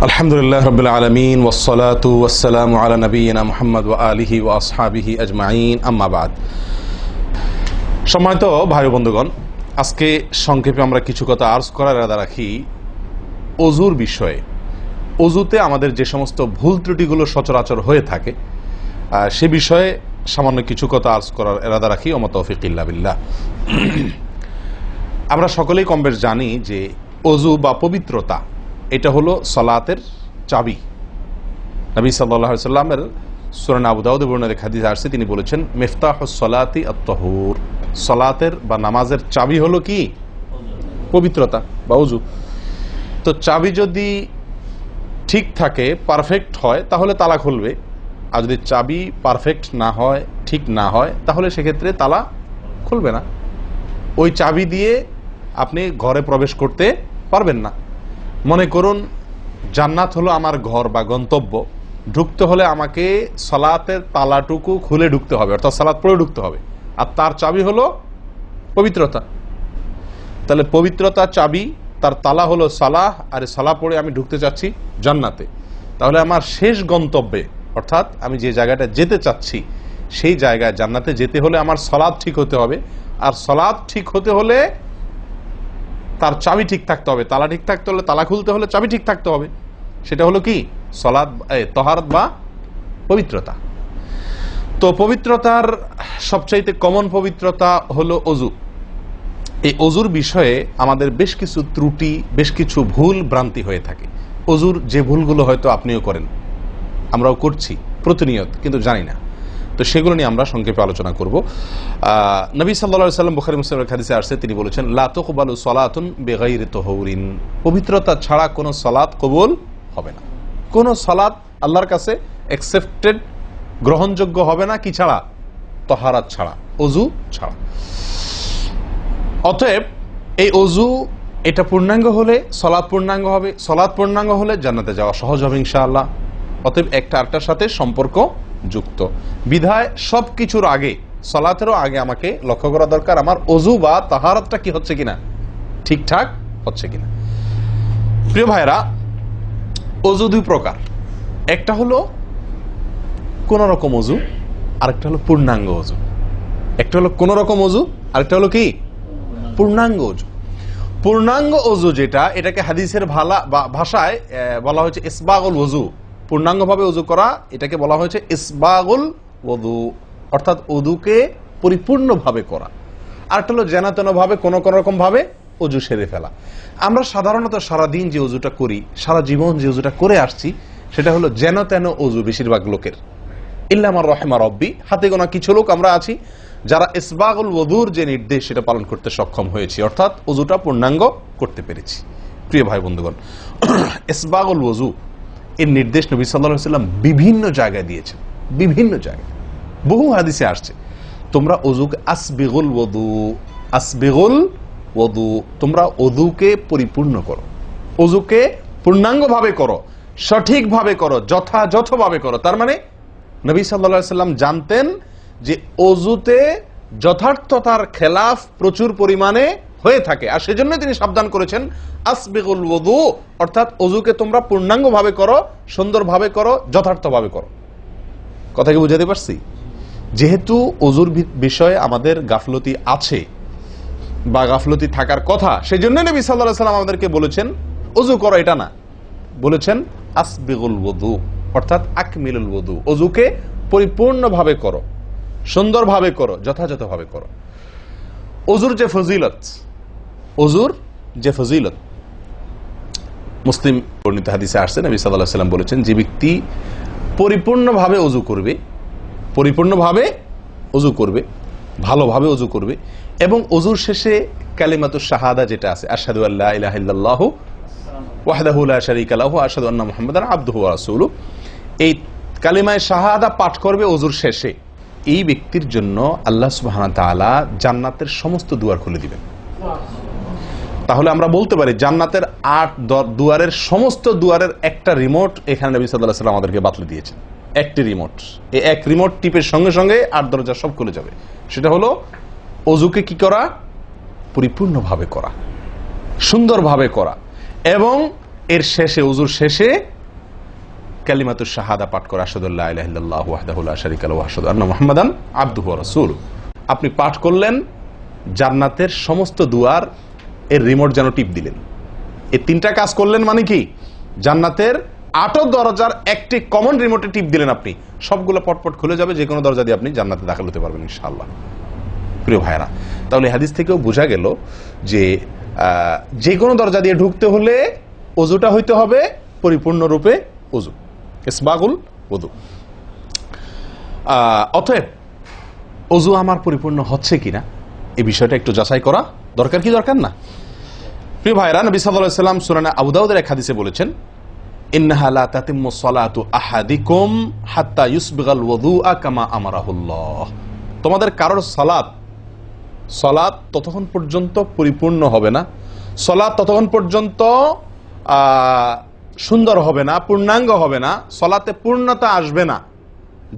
আলহামদুলিল্লাহ রাব্বিল আলামিন ওয়াসসালাতু ওয়াসসালামু আলা নবিয়িনা মুহাম্মদ ওয়া আলিহি ওয়া আসহাবিহি আজমাইন, আম্মা বাদ। সম্মানিত ভাই বন্ধুগণ, আজকে সংক্ষেপে আমরা কিছু কথা আর্জ করার ইরাদা রাখি ওযুর বিষয়ে। ওযুতে আমাদের যে সমস্ত ভুল ত্রুটিগুলো সচরাচর হয়ে থাকে সে বিষয়ে সামান্য কিছু কথা আর্জ করার ইরাদা রাখি। ওয়া মা তাওফীক ইল্লা বিল্লাহ। আমরা সকলেই কমবেশ জানি যে ওযু বা পবিত্রতা এটা হলো সালাতের চাবি। নবী সাল্লাল্লাহু আলাইহি ওয়াসাল্লামের সূরা আবু দাউদে বর্ণিত হাদিসে আসছে, তিনি বলেছেন মিফতাহুস সালাতি আত-তাহুর, সালাতের বা নামাজের চাবি হলো কি? পবিত্রতা বা ওযু। তো চাবি যদি ঠিক থাকে, পারফেক্ট হয়, তাহলে তালা খুলবে। আর যদি চাবি পারফেক্ট না হয়, ঠিক না হয়, তাহলে সেক্ষেত্রে তালা খুলবে না। ওই চাবি দিয়ে আপনি ঘরে প্রবেশ করতে পারবেন না। মনে করুন জান্নাত হলো আমার ঘর বা গন্তব্য, ঢুকতে হলে আমাকে সালাতের তালাটুকু খুলে ঢুকতে হবে, অর্থাৎ সালাত পড়ে ঢুকতে হবে, আর তার চাবি হলো পবিত্রতা। তাহলে পবিত্রতা চাবি, তার তালা হলো সালাহ, আর সালাহ পড়ে আমি ঢুকতে চাচ্ছি জান্নাতে। তাহলে আমার শেষ গন্তব্যে, অর্থাৎ আমি যে জায়গাটা যেতে চাচ্ছি সেই জায়গায় জান্নাতে যেতে হলে আমার সালাত ঠিক হতে হবে, আর সালাত ঠিক হতে হলে তার চাবি ঠিক থাকতে হবে। তালা ঠিক থাকতে হলে, তালা খুলতে হলে চাবি ঠিক থাকতে হবে। সেটা হলো কি? সালাত, তাহারাত বা পবিত্রতা। তো পবিত্রতার সবচাইতে কমন পবিত্রতা হলো ওযু। এই ওযুর বিষয়ে আমাদের বেশ কিছু ত্রুটি, বেশ কিছু ভুল ভ্রান্তি হয়ে থাকে। ওযুর যে ভুলগুলো হয়তো আপনিও করেন, আমরাও করছি প্রতিনিয়ত, কিন্তু জানি না। তো সেগুলো নিয়ে আমরা সংক্ষেপে আলোচনা করব। নবী সাল্লাল্লাহু আলাইহি ওয়াসাল্লাম বুখারী মুসলিমের হাদিসে আসছে, তিনি বলেছেন লা তুকবালু সালাতুন বিগাইরি তাহুরিন, পবিত্রতা ছাড়া কোনো সালাত কবুল হবে না। কোনো সালাত আল্লাহর কাছে অ্যাকসেপ্টেড, গ্রহণযোগ্য হবে না কি ছাড়া? তাহারাত ছাড়া, ওযু ছাড়া। অতএব এই ওযু এটা পূর্ণাঙ্গ হলে সালাত পূর্ণাঙ্গ হবে, সালাত পূর্ণাঙ্গ হলে জান্নাতে যাওয়া সহজ হবে ইনশাআল্লাহ। অতএব একটা আরেকটার সাথে সম্পর্ক যুক্ত বিধায় সবকিছুর আগে, সালাতেরও আগে আমাকে লক্ষ্য করা দরকার আমার ওযু বা তাহারাতটা কি হচ্ছে কিনা, ঠিকঠাক হচ্ছে কিনা। প্রিয় ভাইরা, ওযু দুই প্রকার। একটা হলো কোন রকম ওযু, আরেকটা হলো পূর্ণাঙ্গ ওযু। একটা হলো কোন রকম ওযু, আরেকটা হলো কি? পূর্ণাঙ্গ ওযু। পূর্ণাঙ্গ ওযু যেটা, এটাকে হাদিসের ভাষায় বলা হয়েছে ইসবাগুল ওযু। পূর্ণাঙ্গভাবে ওযু করা, এটাকে বলা হয়েছে ইসবাগুল ওযু, অর্থাৎ ওযুকে পরিপূর্ণভাবে করা। আরেকটা হলো যেন তেন ভাবে, কোন কোন রকম ভাবে ওযু সেরে ফেলা। আমরা সাধারণত সারাদিন যে ওযুটা করি, সারা জীবন যে ওযুটা করে আসছি, সেটা হলো যেন তেন ওযু বেশিরভাগ লোকের। ইল্লা মান রাহিমা রব্বি, হাতে গোনা কিছু লোক আমরা আছি যারা ইসবাগুল ওযুর যে নির্দেশ সেটা পালন করতে সক্ষম হয়েছি, অর্থাৎ ওযুটা পূর্ণাঙ্গ করতে পেরেছি। প্রিয় ভাই বন্ধুগণ, ইসবাগুল ওযু এর নির্দেশ নবী সাল্লাল্লাহু আলাইহি ওয়াসাল্লাম বিভিন্ন জায়গায় দিয়েছেন, বিভিন্ন জায়গায় বহু হাদিসে আসছে, তোমরা ওযুকে আসবিগুল ওযু, আসবিগুল ওযু, তোমরা ওযুকে পরিপূর্ণ করো, ওযুকে পূর্ণাঙ্গভাবে করো, সঠিকভাবে করো, যথাযথভাবে করো। তার মানে নবী সাল্লাল্লাহু আলাইহি ওয়াসাল্লাম জানতেন যে ওযুতে যথার্থতার খেলাফ প্রচুর পরিমাণে হয়ে থাকে, আর সেজন্য তিনি সাবধান করেছেন আসবিগুল ওযু, অর্থাৎ ওযুকে তোমরা পূর্ণাঙ্গভাবে করো, সুন্দরভাবে করো, যথার্থভাবে করো। কথা কি বুঝাতে পারছি? যেহেতু ওযুর বিষয়ে আমাদের গাফলতি আছে বা গাফলতি থাকার কথা, সেজন্য নবী সাল্লাল্লাহু আলাইহি ওয়াসাল্লাম আমাদেরকে বলেছেন ওযু করো, এটা না, বলেছেন আসবিগুল ওযু, অর্থাৎ আকমিলুল ওযু, ওযুকে পরিপূর্ণভাবে করো, সুন্দরভাবে করো, যথাযথভাবে করো। ওযুর যে ফজিলত, ওযুর যে ফজিলত মুসলিম বর্ণিত হাদিসে আসছে, নবী সাল্লাল্লাহু আলাইহি ওয়াসাল্লাম বলেছেন যে ব্যক্তি পরিপূর্ণভাবে ওযু করবে, পরিপূর্ণভাবে ওযু করবে, ভালোভাবে ওযু করবে, এবং ওযুর শেষে কালিমাতুশ শাহাদা যেটা আছে, আশহাদু আল্লা ইলাহা ইল্লাল্লাহু ওয়াহদাহু লা শারীকা লাহু ওয়া আশহাদু আন্না মুহাম্মাদান আবদুহু ওয়া রাসূলুহু, এই কালিমায়ে শাহাদা পাঠ করবে ওযুর শেষে, এই ব্যক্তির জন্য আল্লাহ সুবহানাহু ওয়া তাআলা জান্নাতের সমস্ত দুয়ার খুলে দিবেন। তাহলে আমরা বলতে পারি জান্নাতের 8 দুয়ারের সমস্ত দুয়ারের একটা রিমোট এখানে নবী সাল্লাল্লাহু আলাইহি ওয়াসাল্লাম আমাদেরকে বাতলে দিয়েছেন। একটি রিমোট, এই এক রিমোট টিপের সঙ্গে সঙ্গে 8 দরজা সব খুলে যাবে। সেটা হলো ওযুকে কি করা? পরিপূর্ণভাবে করা, সুন্দরভাবে করা, এবং এর শেষে, ওযুর শেষে কালিমাতুশ শাহাদা পাঠ করে আশহাদু আল্লা ইলাহা ইল্লাল্লাহু ওয়াহদাহু লা শারীকা লাহু ওয়া আশহাদু আন্না মুহাম্মাদান আবদুহু ওয়া রাসূলুহু। আপনি পাঠ করলেন, জান্নাতের সমস্ত দুয়ার এর রিমোট যেন টিপ দিলেন। এই তিনটা কাজ করলেন মানে কি? জান্নাতের 8 দরজার একটি কমন রিমোটে টিপ দিলেন, আপনি সবগুলো পটপট খুলে যাবে, যে কোনো দরজা দিয়ে আপনি জান্নাতে দাখিল হতে পারবেন ইনশাআল্লাহ। প্রিয় ভাইরা, তাহলে হাদিস থেকেও বোঝা গেল যে যে কোনো দরজা দিয়ে ঢুকতে হলে ওযুটা হইতে হবে পরিপূর্ণরূপে ওযু, ইসবাগুল ওযু। অতএব ওযু আমার পরিপূর্ণ হচ্ছে কিনা এই বিষয়টা একটু যাচাই করা দরকার, কি দরকার না? প্রিয় ভাইরা, নবী সাল্লাল্লাহু আলাইহি ওয়াসাল্লাম সূরা আবু দাউদের এক হাদিসে বলেছেন, ইন্নাহা লা তাতিম্মু সালাতু আহাদিকুম হাত্তা ইউসবিগাল ওযুআ কামা আমারাহুল্লাহ। তোমাদের কারোর সালাত ততক্ষণ পর্যন্ত পরিপূর্ণ হবে না, সালাত ততক্ষণ পর্যন্ত সুন্দর হবে না, পূর্ণাঙ্গ হবে না, সালাতে পূর্ণতা আসবে না,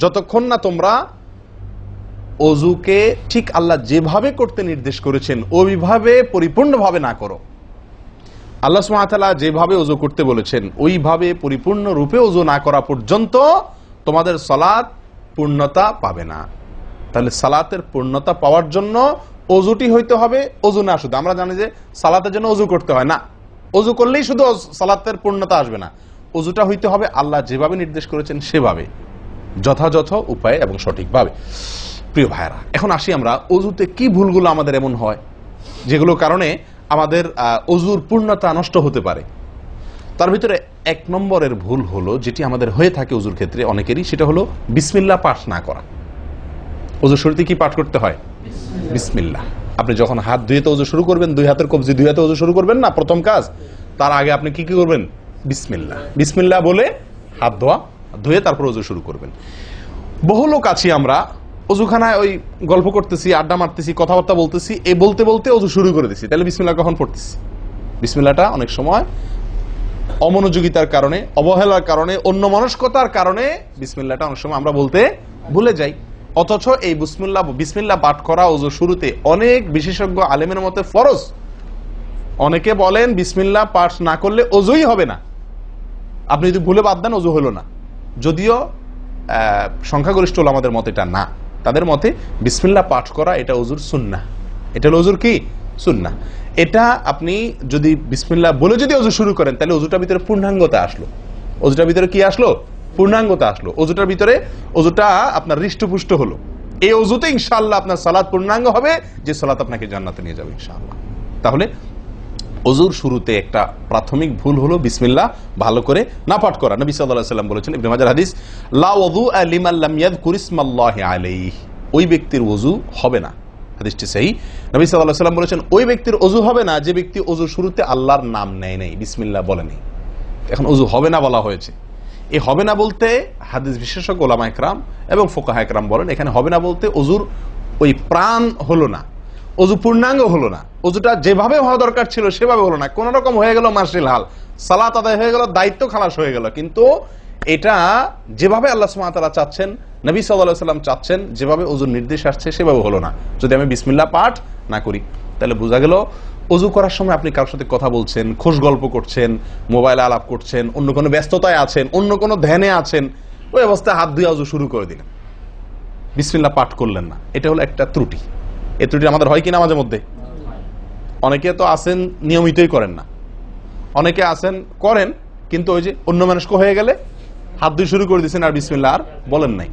যতক্ষণ না তোমরা ওযুকে ঠিক আল্লাহ যেভাবে করতে নির্দেশ করেছেন ওইভাবে পরিপূর্ণভাবে না করো। আল্লাহ সুবহানাহু ওয়া তাআলা যেভাবে ওযু করতে বলেছেন ওইভাবে পরিপূর্ণ রূপে ওযু না করা পর্যন্ত তোমাদের সালাত পূর্ণতা পাবে না। তাহলে সালাতের পূর্ণতা পাওয়ার জন্য ওযুটি হইতে হবে, ওযু না শুধু। আমরা জানি যে সালাতের জন্য ওযু করতে হয় না, ওযু করলেই শুধু সালাতের পূর্ণতা আসবে না, ওযুটা হইতে হবে আল্লাহ যেভাবে নির্দেশ করেছেন সেভাবে, যথাযথ উপায়ে এবং সঠিকভাবে। প্রিয় ভাইরা, এখন আসি আমরা ওযুতে কি ভুলগুলো আমাদের এমন হয় যেগুলোর কারণে আমাদের ওযুর পূর্ণতা নষ্ট হতে পারে। তার ভিতরে 1 নম্বরের ভুল হলো, যেটি আমাদের হয়ে থাকে ওযুর ক্ষেত্রে অনেকেরই, সেটা হলো বিসমিল্লাহ পাঠ না করা। ওযুর শুরুতে কি পাঠ করতে হয়? বিসমিল্লাহ। আপনি যখন হাত ধুয়ে তো ওযু শুরু করবেন, 2 হাতের কবজি 2 হাতে ওযু শুরু করবেন না, প্রথম কাজ। তার আগে আপনি কি করবেন? বিসমিল্লাহ। বিসমিল্লাহ বলে হাত ধুয়ে তারপর ওযু শুরু করবেন। বহু লোক আছি আমরা ওযুখানায় ওই গল্প করতেছি, আড্ডা মারতেছি, কথাবার্তা বলতেছি, এই বলতে বলতে ওযু শুরু করে দিছি। তাহলে বিসমিল্লাহ কখন পড়তেছি? বিসমিল্লাহটা অনেক সময় অমনোযোগিতার কারণে, অবহেলার কারণে, অন্যমনস্কতার কারণে বিসমিল্লাহটা অনেক সময় আমরা বলতে ভুলে যাই। অথচ এই বিসমিল্লাহ পাঠ করা ওযু শুরুতে অনেক বিশেষজ্ঞ আলেমের মতে ফরজ। অনেকে বলেন বিসমিল্লাহ পাঠ না করলে ওযুই হবে না, আপনি যদি ভুলে বাদ দেন ওযু হলো না। যদিও সংখ্যাগরিষ্ঠ ওলামাদের মতে এটা না, তাদের মতে বিসমিল্লাহ পাঠ করা এটা ওযুর সুন্নাহ। এটা হলো ওযুর কি? সুন্নাহ। এটা আপনি যদি বিসমিল্লাহ বলে যদি ওযু শুরু করেন তাহলে ওযুটার ভিতরে পূর্ণাঙ্গতা আসলো। ওযুটার ভিতরে কি আসলো? পূর্ণাঙ্গতা আসলো। ওযুটার ভিতরে ওযুটা আপনার হৃষ্টপুষ্ট হলো। এই ওযুতে ইনশাআল্লাহ আপনার সালাত পূর্ণাঙ্গ হবে, যে সালাত আপনাকে জান্নাতে নিয়ে যাবে ইনশাআল্লাহ। তাহলে ওযুর শুরুতে একটা প্রাথমিক ভুল হলো বিসমিল্লাহ ভালো করে না পাঠ করা। নবী সাল্লাল্লাহু আলাইহি ওয়াসাল্লাম বলেছেন, ইবনে মাজাহ হাদিস, লা ওযুআ লিমান লাম ইয়াযকুর ইসমাল্লাহি আলাইহি। ওই ব্যক্তির ওযু হবে না, হাদিসটি সহিহ। নবী সাল্লাল্লাহু আলাইহি ওয়াসাল্লাম বলেছেন, ওই ব্যক্তির ওযু হবে না যে ব্যক্তি ওযুর শুরুতে আল্লাহর নাম নেয় নাই, বিসমিল্লাহ বলে নাই। এখন ওযু হবে না বলা হয়েছে। এই হবে না বলতে হাদিস বিশেষজ্ঞ উলামা ইকরাম এবং ফুকাহা ইকরাম বলেন, এখানে হবে না বলতে ওযুর ওই প্রাণ হলো না, ওযু পূর্ণাঙ্গ হলো না, ওযুটা যেভাবে হওয়া দরকার ছিল সেভাবে হলো না। কোন রকম হয়ে গেল মার্শাল হাল, সালাত আদায় হয়ে গেল, দায়িত্ব খালাস হয়ে গেল, কিন্তু এটা যেভাবে আল্লাহ সুবহানাহু ওয়া তাআলা চাচ্ছেন, নবী সাল্লাল্লাহু আলাইহি ওয়াসাল্লাম চাচ্ছেন, যেভাবে ওযুর নির্দেশ আসছে সেভাবে হলো না। যদি আমি বিসমিল্লাহ পাঠ না করি, তাহলে বোঝা গেল ওযু করার সময় আপনি কারোর সাথে কথা বলছেন, খোশ গল্প করছেন, মোবাইলে আলাপ করছেন, অন্য কোনো ব্যস্ততায় আছেন, অন্য কোনো ধ্যানে আছেন, ওই অবস্থায় হাত ধুয়ে ওযু শুরু করে দিলেন, বিসমিল্লাহ পাঠ করলেন না। এটা হলো একটা ত্রুটি। এই ত্রুটি আমাদের হয় কিনা মাঝে মধ্যে? অনেকে তো আছেন নিয়মিতই করেন না, অনেকে আছেন করেন কিন্তু ওই যে অন্য মানুষকে হয়ে গেলে হাত ধুয়ে শুরু করে দিয়েছেন আর বিসমিল্লাহ আর বলেন নাই।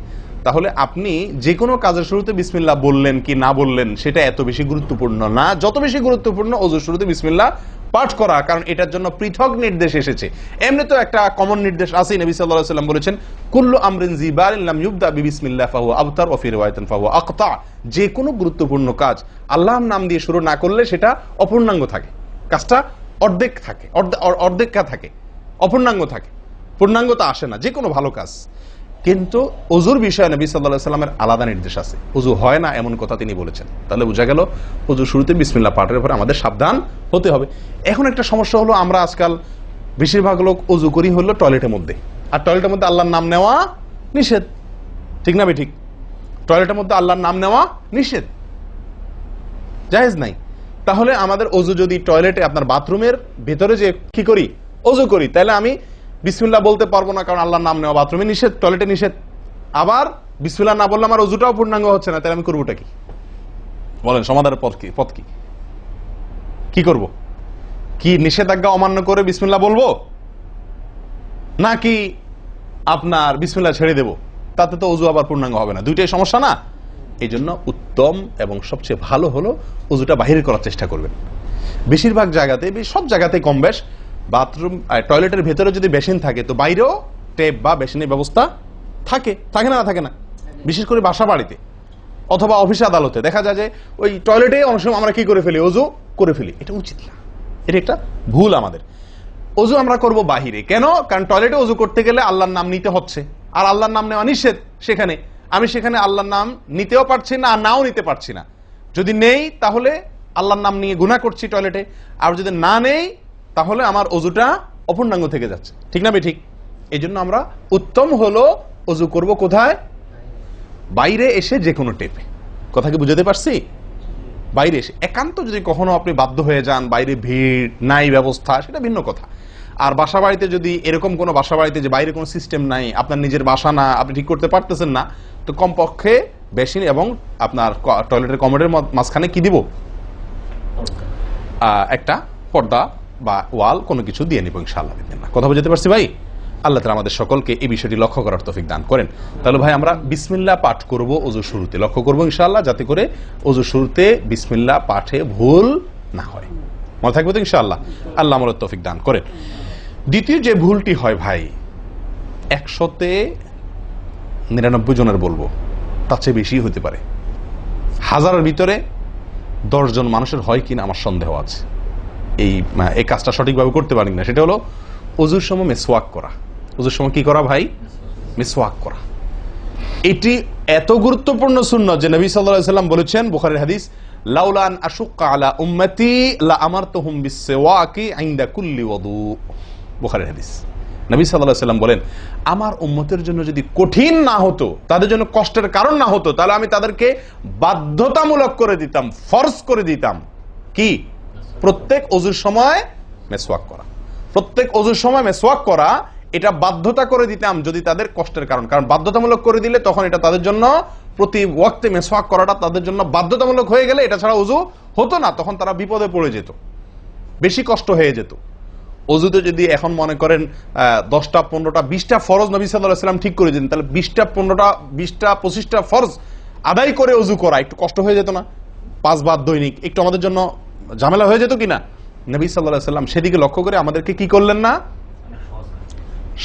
তাহলে আপনি যে কোনো কাজের শুরুতে বিসমিল্লাহ বললেন কি না বললেন সেটা এত বেশি গুরুত্বপূর্ণ না, যত বেশি গুরুত্বপূর্ণ ওযুর শুরুতে বিসমিল্লাহ পাঠ করা, কারণ এটার জন্য পৃথক নির্দেশ এসেছে। এমনি তো একটা কমন নির্দেশ আছে, নবী সাল্লাল্লাহু আলাইহি ওয়াসাল্লাম বলেছেন, কুল্লু আমরিন জিবারিন লাম ইউবদা বিবিসমিল্লাহ ফাহুয়া আবতার ওয়া ফি রিওয়ায়াতিন ফাহুয়া আকতা। যে কোনো গুরুত্বপূর্ণ কাজ আল্লাহর নাম দিয়ে শুরু না করলে সেটা অপূর্ণাঙ্গ থাকে, কাজটা অর্ধেক থাকে, অর্ধেকা থাকে, অপূর্ণাঙ্গ থাকে, পূর্ণাঙ্গতা আসে না যে কোনো ভালো কাজ। কিন্তু ওযুর বিষয়ে নবী সাল্লাল্লাহু আলাইহি ওয়াসাল্লামের আলাদা নির্দেশ আছে, ওযু হয় না এমন কথা তিনি বলেছেন। তাহলে বোঝা গেল ওযুর শুরুতে বিসমিল্লাহ পাঠের উপরে আমাদের সাবধান হতে হবে। এখন একটা সমস্যা হলো, আমরা আজকাল বেশিরভাগ লোক ওযু করি হলো টয়লেটের মধ্যে, আর টয়লেটের মধ্যে আল্লাহর নাম নেওয়া নিষেধ, ঠিক না ঠিক? টয়লেটের মধ্যে আল্লাহর নাম নেওয়া নিষেধ, জায়েজ নাই। তাহলে আমাদের ওযু যদি টয়লেটে আপনার বাথরুমের ভেতরে যে কি করি ওযু করি, তাহলে আমি বিসমিল্লাহ বলতে পারবো না কারণ আল্লাহর নাম নেওয়া বাথরুমে নিষেধ, টয়লেটে নিষেধ, আবার বিসমিল্লাহ না বললে আমার ওযুটাও পূর্ণাঙ্গ হচ্ছে না, তাহলে আমি করবোটা কি? বলেন সমাধানের পথ কি? কি করব? কি নিষেধাজ্ঞা অমান্য করে বিসমিল্লাহ বলবো, নাকি আপনার বিসমিল্লাহ ছেড়ে দেব? তাতে তো ওযু আবার পূর্ণাঙ্গ হবে না, দুইটাই সমস্যা না? এই জন্য উত্তম এবং সবচেয়ে ভালো হলো ওযুটা বাহির করার চেষ্টা করবেন। বেশিরভাগ জায়গাতে, সব জায়গাতে কম বেশ, বাথরুম টয়লেটের ভেতরে যদি বেসিন থাকে তো বাইরেও টেপ বা বেসিনের ব্যবস্থা থাকে থাকে না? বিশেষ করে বাসা বাড়িতে অথবা অফিস আদালতে দেখা যায় যে ওই টয়লেটে অনেক সময় আমরা কি করে ফেলি, ওযু করে ফেলি। এটা উচিত না, এটা একটা ভুল আমাদের। ওযু আমরা করব বাহিরে। কেন? কারণ টয়লেটে ওযু করতে গেলে আল্লাহর নাম নিতে হচ্ছে, আর আল্লাহর নাম নেওয়া নিষেধ। আমি সেখানে আল্লাহর নাম নিতেও পারছি না, আর নাও নিতে পারছি না। যদি নেই তাহলে আল্লাহর নাম নিয়ে গুনাহ করছি টয়লেটে, আর যদি না নেই তাহলে আমার ওযুটা অপূর্ণাঙ্গ থেকে যাচ্ছে। ঠিক না ঠিক? এই জন্য আমরা উত্তম হলো ওযু করব কোথায়? বাইরে এসে যে কোনো টেপে। কথা কি বুঝাতে পারছি? বাইরে এসে একান্ত যদি কখনো আপনি বাধ্য হয়ে যান, বাইরে ভিড় নাই, ব্যবস্থা, সেটা ভিন্ন কথা। আর বাসা বাড়িতে যদি এরকম কোনো বাসা বাড়িতে যে বাইরে কোনো সিস্টেম নাই, আপনার নিজের বাসা না, আপনি ঠিক করতে পারতেছেন না, তো কমপক্ষে বেসিন এবং আপনার টয়লেটের কমোডের মাঝখানে কি দিব? একটা পর্দা বা ওয়াল কোনো কিছু দিয়ে নিব ইনশাআল্লাহ। কথা বুঝতে পারছি ভাই? আল্লাহ তাআলা আমাদের সকলকে এই বিষয়টি লক্ষ্য করার তৌফিক দান করেন। তাহলে ভাই আমরা বিসমিল্লাহ পাঠ করব ওযু শুরুতে, লক্ষ্য করব ইনশাআল্লাহ যাতে করে ওযু শুরুতে বিসমিল্লাহ পাঠে ভুল না হয়। মনে থাকবে তো ইনশাআল্লাহ? আল্লাহ আমাদের তৌফিক দান করেন। দ্বিতীয় যে ভুলটি হয় ভাই, 100-99 জনের বলবো, তার চেয়ে বেশি হতে পারে, হাজারের ভিতরে 10 জন মানুষের হয় কিনা আমার সন্দেহ আছে এই কাজটা সঠিকভাবে করতে পারি না। সেটা হলো ওযুর সময় মিসওয়াক করা। ওযুর সময় কি করা ভাই? মিসওয়াক করা। এটি এত গুরুত্বপূর্ণ সুন্নাত যে নবী সাল্লাল্লাহু আলাইহি ওয়াসাল্লাম বলেছেন, বুখারীর হাদিস, লাউলা আন আশুক্কা আলা উম্মতি লা আমারতুহুম বিসওয়াকি ইনদা কুল্লি ওযু। বুখারীর হাদিস। নবী সাল্লাল্লাহু আলাইহি ওয়াসাল্লাম বলেন, আমার উম্মতের জন্য যদি কঠিন না হতো, তাদের জন্য কষ্টের কারণ না হতো, তাহলে আমি তাদেরকে বাধ্যতামূলক করে দিতাম, ফরজ করে দিতাম কি? প্রত্যেক ওযুর সময় মিসওয়াক করা। প্রত্যেক ওযুর সময় মিসওয়াক করা, এটা বাধ্যতা করে দিতাম যদি তাদের কষ্টের কারণ। কারণ বাধ্যতামূলক করে দিলে তখন এটা তাদের জন্য, প্রতি ওয়াক্তে মিসওয়াক করাটা তাদের জন্য বাধ্যতামূলক হয়ে গেলে এটা ছাড়া ওযু হতো না, তখন তারা বিপদে পড়ে যেত, বেশি কষ্ট হয়ে যেত। ওযুতে যদি এখন মনে করেন 10টা 15টা 20টা ফরজ নবী সাল্লাল্লাহু আলাইহি ওয়াসাল্লাম ঠিক করে দিন, তাহলে 20টা 15টা 20টা 25টা ফরজ আদায় করে ওযু করা একটু কষ্ট হয়ে যেত না? 5 বার দৈনিক একটু আমাদের জন্য ঝামেলা হয়ে যেত কিনা? নবী সাল্লাল্লাহু আলাইহি ওয়াসাল্লাম সেদিকে লক্ষ্য করে আমাদেরকে কি করলেন না?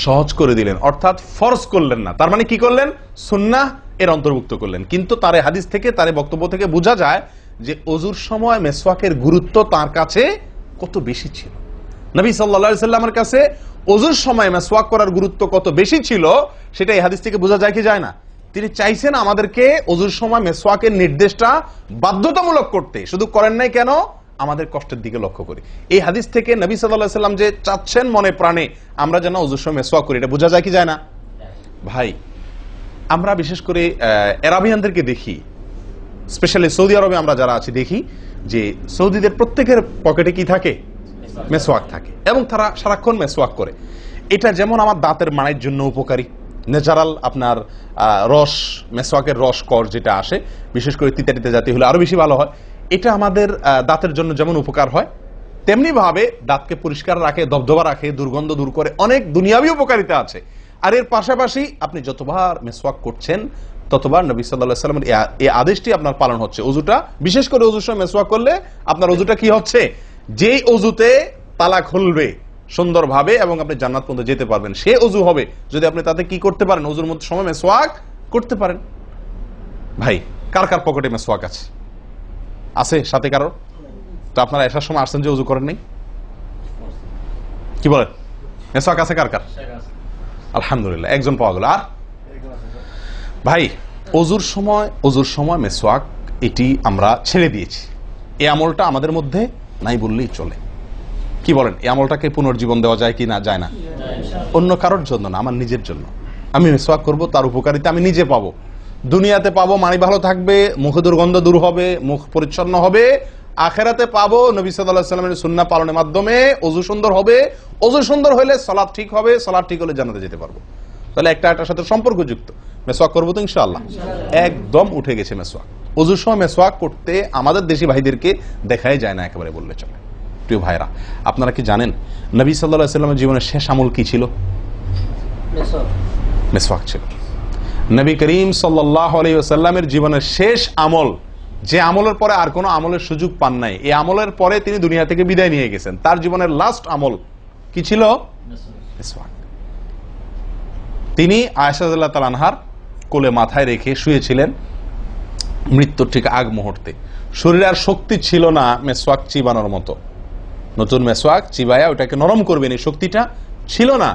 সহজ করে দিলেন, অর্থাৎ ফরজ করলেন না। তার মানে কি করলেন? সুন্নাহ এর অন্তর্ভুক্ত করলেন। কিন্তু তার হাদিস থেকে, তার বক্তব্য থেকে বোঝা যায় যে ওযুর সময় মিসওয়াকের গুরুত্ব তার কাছে কত বেশি ছিল। নবী সাল্লাল্লাহু আলাইহি ওয়াসাল্লামের কাছে ওযুর সময় মিসওয়াক করার গুরুত্ব কত বেশি ছিল সেটা এই হাদিস থেকে বোঝা যায় কি যায় না? তিনি চাইছেন আমাদেরকে ওযুর সময় মিসওয়াকের নির্দেশটা বাধ্যতামূলক করতে। শুধু করেন নাই কেন? আমাদের কষ্টের দিকে লক্ষ্য করি। এই হাদিস থেকে নবী সাল্লাল্লাহু আলাইহি ওয়াসাল্লাম যে চাচ্ছেন মনে প্রাণে আমরা যেন ওযুর সময় মিসওয়াক করি, এটা বোঝা যায় কি যায় না? ভাই আমরা বিশেষ করে আরবিয়ানদেরকে দেখি, স্পেশালি সৌদি আরবে আমরা যারা আছি দেখি যে সৌদিদের প্রত্যেকের পকেটে কি থাকে? মিসওয়াক থাকে, এবং তারা সারাক্ষণ মিসওয়াক করে। এটা যেমন আমার দাঁতের মাড়ির জন্য উপকারী, ন্যাচারাল আপনার রস, মিসওয়াকের রস কর যেটা আসে, বিশেষ করে তিতা জাতীয় হলে আরো বেশি ভালো হয়। এটা আমাদের দাঁতের জন্য যেমন উপকার হয়, তেমনি ভাবে দাঁতকে পরিষ্কার রাখে, দবদবা রাখে, দুর্গন্ধ দূর করে, অনেক দুনিয়াবী উপকারিতা আছে। আর এর পাশাপাশি আপনি যতবার মিসওয়াক করছেন ততবার নবী সাল্লাল্লাহু আলাইহি ওয়াসাল্লামের এই আদেশটি আপনার পালন হচ্ছে। ওযুটা, বিশেষ করে ওযুর সময় মিসওয়াক করলে আপনার ওযুটা কি হচ্ছে? যেই ওযুতে তালা খুলবে সুন্দরভাবে এবং আপনি জান্নাত পর্যন্ত যেতে পারবেন, সে ওযু হবে যদি আপনি তাতে কি করতে পারেন? ওযুর মধ্যে সময় মিসওয়াক করতে পারেন। ভাই কার কার পকেটে মিসওয়াক আছে? আছে সাথে কারো? তো আপনারা আসার সময় আসছেন যে ওযু করেন নাই? কি বলেন? মিসওয়াক আছে কার কার? আলহামদুলিল্লাহ, একজন পাওয়া গেল। আর ভাই ওযুর সময় মিসওয়াক এটি আমরা ছেড়ে দিয়েছি। এই আমলটা আমাদের মধ্যে নাই বললেই চলে। কি বলেন? এই আমলটাকে পুনর্জীবন দেওয়া যায় কি না? যায় না। অন্য কারোর জন্য না, আমার নিজের জন্য। আমি মিসওয়াক করব, তার উপকারিতা আমি নিজে পাবো, দুনিয়াতে পাবো, মানি ভালো থাকবে, মুখে দুর্গন্ধ দূর হবে, মুখ পরিচ্ছন্ন হবে, আখেরাতে পাবো নবী সাল্লাল্লাহু আলাইহি ওয়াসাল্লামের সুন্নাহ পালনের মাধ্যমে। ওযু সুন্দর হবে, ওযু সুন্দর হলে সালাত ঠিক হবে, সালাত ঠিক হলে জান্নাতে যেতে পারবো। তাহলে একটা একটার সাথে সম্পর্কযুক্ত। মেসওয়াক করবো তো ইনশাআল্লাহ? একদম উঠে গেছে মেসওয়াক। ওযুর সময় মেসওয়াক করতে আমাদের দেশি ভাইদেরকে দেখাই যায় না একেবারে বললে চলে। প্রিয় ভাইরা, আপনারা কি জানেন নবী সাল্লাল্লাহু আলাইহি ওয়াসাল্লামের জীবনের শেষ আমল কি ছিল? মেসওয়াক ছিল। নবী করিম সাল্লাল্লাহু আলাইহি ওয়াসাল্লামের জীবনের শেষ আমল, যে আমলের পরে আর কোনো আমলের সুযোগ পান নাই, এই আমলের পরে তিনি দুনিয়া থেকে বিদায় নিয়ে গেছেন, তার জীবনের লাস্ট আমল কি ছিল? মেসওয়াক। তিনি আয়েশা রাদিয়াল্লাহু তাআলা আনহার কোলে মাথায় রেখে শুয়েছিলেন মৃত্যুর ঠিক আগ মুহূর্তে। শরীরে আর শক্তি ছিল না মেসওয়াক চিবানোর মতো, নতুন মেসওয়াক চিবায়া ওটাকে নরম করবেন এই শক্তিটা ছিল না।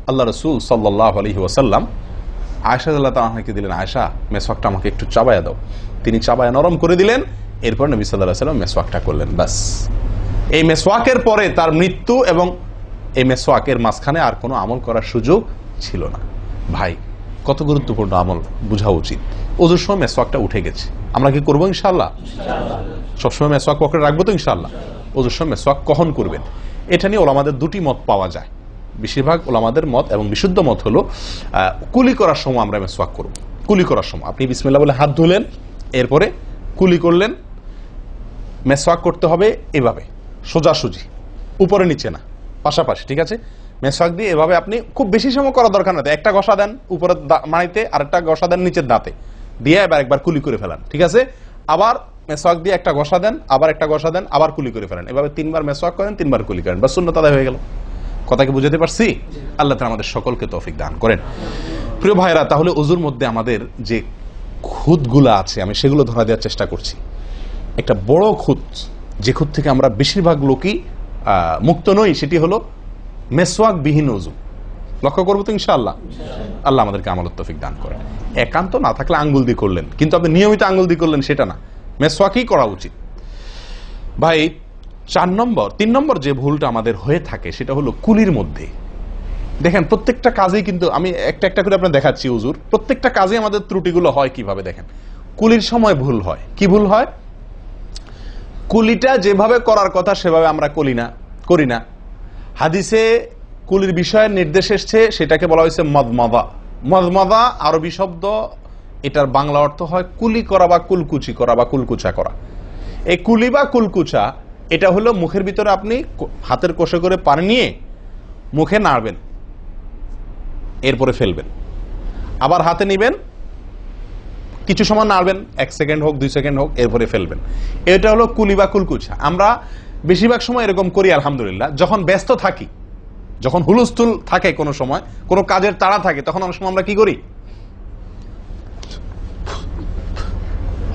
আল্লাহ রাসূল সাল্লাল্লাহু আলাইহি ওয়াসাল্লাম আয়েশা রাদিয়াল্লাহু তাআলা আনহাকে দিলেন, আয়েশা মেসওয়াকটা আমাকে একটু চাবায়া দাও। তিনি চাবায়া নরম করে দিলেন। এরপর নবী সাল্লাল্লাহু আলাইহি ওয়াসাল্লাম মেসওয়াকটা করলেন। বাস, এই মেসওয়াকের পরে তার মৃত্যু এবং এই মেসওয়াকের মাঝখানে আর কোনো আমল করার সুযোগ ছিল না। ভাই, কত গুরুত্বপূর্ণ আমল বোঝা উচিত। ওযুর সময় মেসওয়াকটা উঠে গেছে, আমরা কি করবো ইনশাআল্লাহ? সবসময় মেসওয়াক পকেটে রাখবো তো ইনশাআল্লাহ? ওযুর সময় মেসওয়াক কখন করবেন, এটা নিয়ে ওলামাদের দুটি মত পাওয়া যায়। বেশিরভাগ ওলামাদের মত এবং বিশুদ্ধ মত হলো কুলি করার সময় আমরা মেসওয়াক করব। কুলি করার সময় আপনি বিসমিল্লাহ বলে হাত ধুলেন, এরপরে কুলি করলেন। মেসওয়াক করতে হবে এভাবে, সোজাসুজি, উপরে নিচে না, পাশাপাশি, ঠিক আছে? মেসওয়াক দিয়ে এভাবে আপনি খুব বেশি সময় করা দরকার না, একটা ঘষা দেন উপরের মাড়িতে, আরেকটা ঘষা দেন নিচের দাঁতে, দিয়ে এবার একবার কুলি করে ফেলান, ঠিক আছে? আবার মেসওয়াক দিয়ে একটা ঘষা দেন, আবার একটা ঘষা দেন, আবার কুলি করে ফেলেন। এভাবে 3 বার মেসওয়াক করেন, 3 বার কুলি করেন, বাস সুন্নাত আদায় হয়ে গেল। কথা কি বুঝাতে পারছি? আল্লাহ তাআলা আমাদের সকলকে তৌফিক দান করেন। প্রিয় ভাইরা, তাহলে ওযুর মধ্যে আমাদের যে খুঁতগুলো আছে আমি সেগুলো ধরা দেওয়ার চেষ্টা করছি। একটা বড় খুঁত, যে খুঁত থেকে আমরা বেশিরভাগ লোকই মুক্ত নই, সেটি হলো মেসওয়াক বিহীন ওযু। লক্ষ্য করবো তো ইনশাআল্লাহ? আল্লাহ আমাদেরকে আমলের তৌফিক দান করেন। একান্ত না থাকলে আঙ্গুল দিয়ে করলেন, কিন্তু আপনি নিয়মিত আঙ্গুল দিয়ে করলেন সেটা না, মেসওয়াকই করা উচিত। ভাই, 3 নম্বর যে ভুলটা আমাদের হয়ে থাকে সেটা হলো কুলির মধ্যে। দেখেন প্রত্যেকটা কাজেই কিন্তু আমি একটা একটা করে আপনার দেখাচ্ছি ওযুর, প্রত্যেকটা কাজে আমাদের ত্রুটিগুলো হয় কিভাবে দেখেন। কুলির সময় ভুল হয়। কি ভুল হয়? কুলিটা যেভাবে করার কথা সেভাবে আমরা করি না। হাদিসে কুলির বিষয়ে নির্দেশ এসছে, সেটাকে বলা হয়েছে মদমাদা। মদমাদা আরবি শব্দ, এটার বাংলা অর্থ হয় কুলি করা বা কুলকুচি করা বা কুলকুচা করা। এই কুলি বা কুলকুচা এটা হলো মুখের ভিতরে আপনি হাতের কোষে করে পানি নিয়ে মুখে নাড়বেন, এরপরে ফেলবেন, আবার হাতে নিবেন, কিছু সময় নাড়বেন, 1 সেকেন্ড হোক 2 সেকেন্ড হোক, এরপরে ফেলবেন। এটা হলো কুলি বা কুলকুচা। আমরা বেশিরভাগ সময় এরকম করি আলহামদুলিল্লাহ। যখন ব্যস্ত থাকি, যখন হুলস্থুল থাকে, কোনো সময় কোনো কাজের তাড়া থাকে, তখন অনেক সময় আমরা কি করি?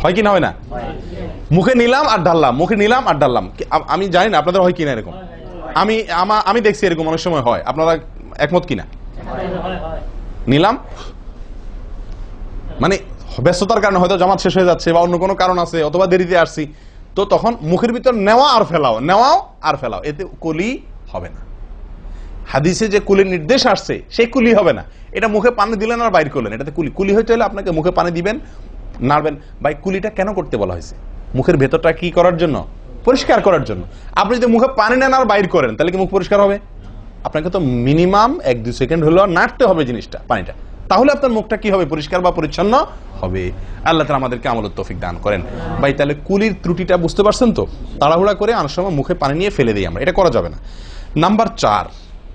হয় কি না হয় না? মুখে নিলাম আর ঢাললাম, মুখে নিলাম আর ঢাললাম। আমি জানি না আপনাদের হয় কিনা এরকম। আমি দেখছি এরকম অনেক সময় হয়। আপনারা একমত কিনা? নিলাম মানে ব্যস্ততার কারণে হয়তো জামাত শেষ হয়ে যাচ্ছে বা অন্য কোনো কারণ আছে, অথবা দেরিতে আসছি, তো তখন মুখের ভিতর নেওয়া আর ফেলাও, নেওয়াও আর ফেলাও, এতে কুলি হবে না। হাদিসে যে কুলির নির্দেশ আসছে সেই কুলি হবে না। এটা মুখে পানি দিলেন আর বাইর করলেন, এটাতে কুলি হইতে হলে আপনাকে মুখে পানি দিবেন, নাড়বেন। ভাই, কুলিটা কেন করতে বলা হয়েছে? মুখের ভেতরটা কি করার জন্য? পরিষ্কার করার জন্য। আপনি যদি মুখে পানি নেন আর বাইর করেন, তাহলে কি মুখ পরিষ্কার হবে? আপনাকে তো মিনিমাম 1-2 সেকেন্ড হলেও নাড়তে হবে জিনিসটা, পানিটা, তাহলে আপনার মুখটা কি হবে? পরিষ্কার বা পরিচ্ছন্ন হবে। আল্লাহ তাআলা আমাদেরকে আমলের তৌফিক দান করেন। ভাই, তাহলে কুলির ত্রুটিটা বুঝতে পারছেন তো? তাড়াহুড়া করে অনেক সময় মুখে পানি নিয়ে ফেলে দিই আমরা, এটা করা যাবে না। নাম্বার 4,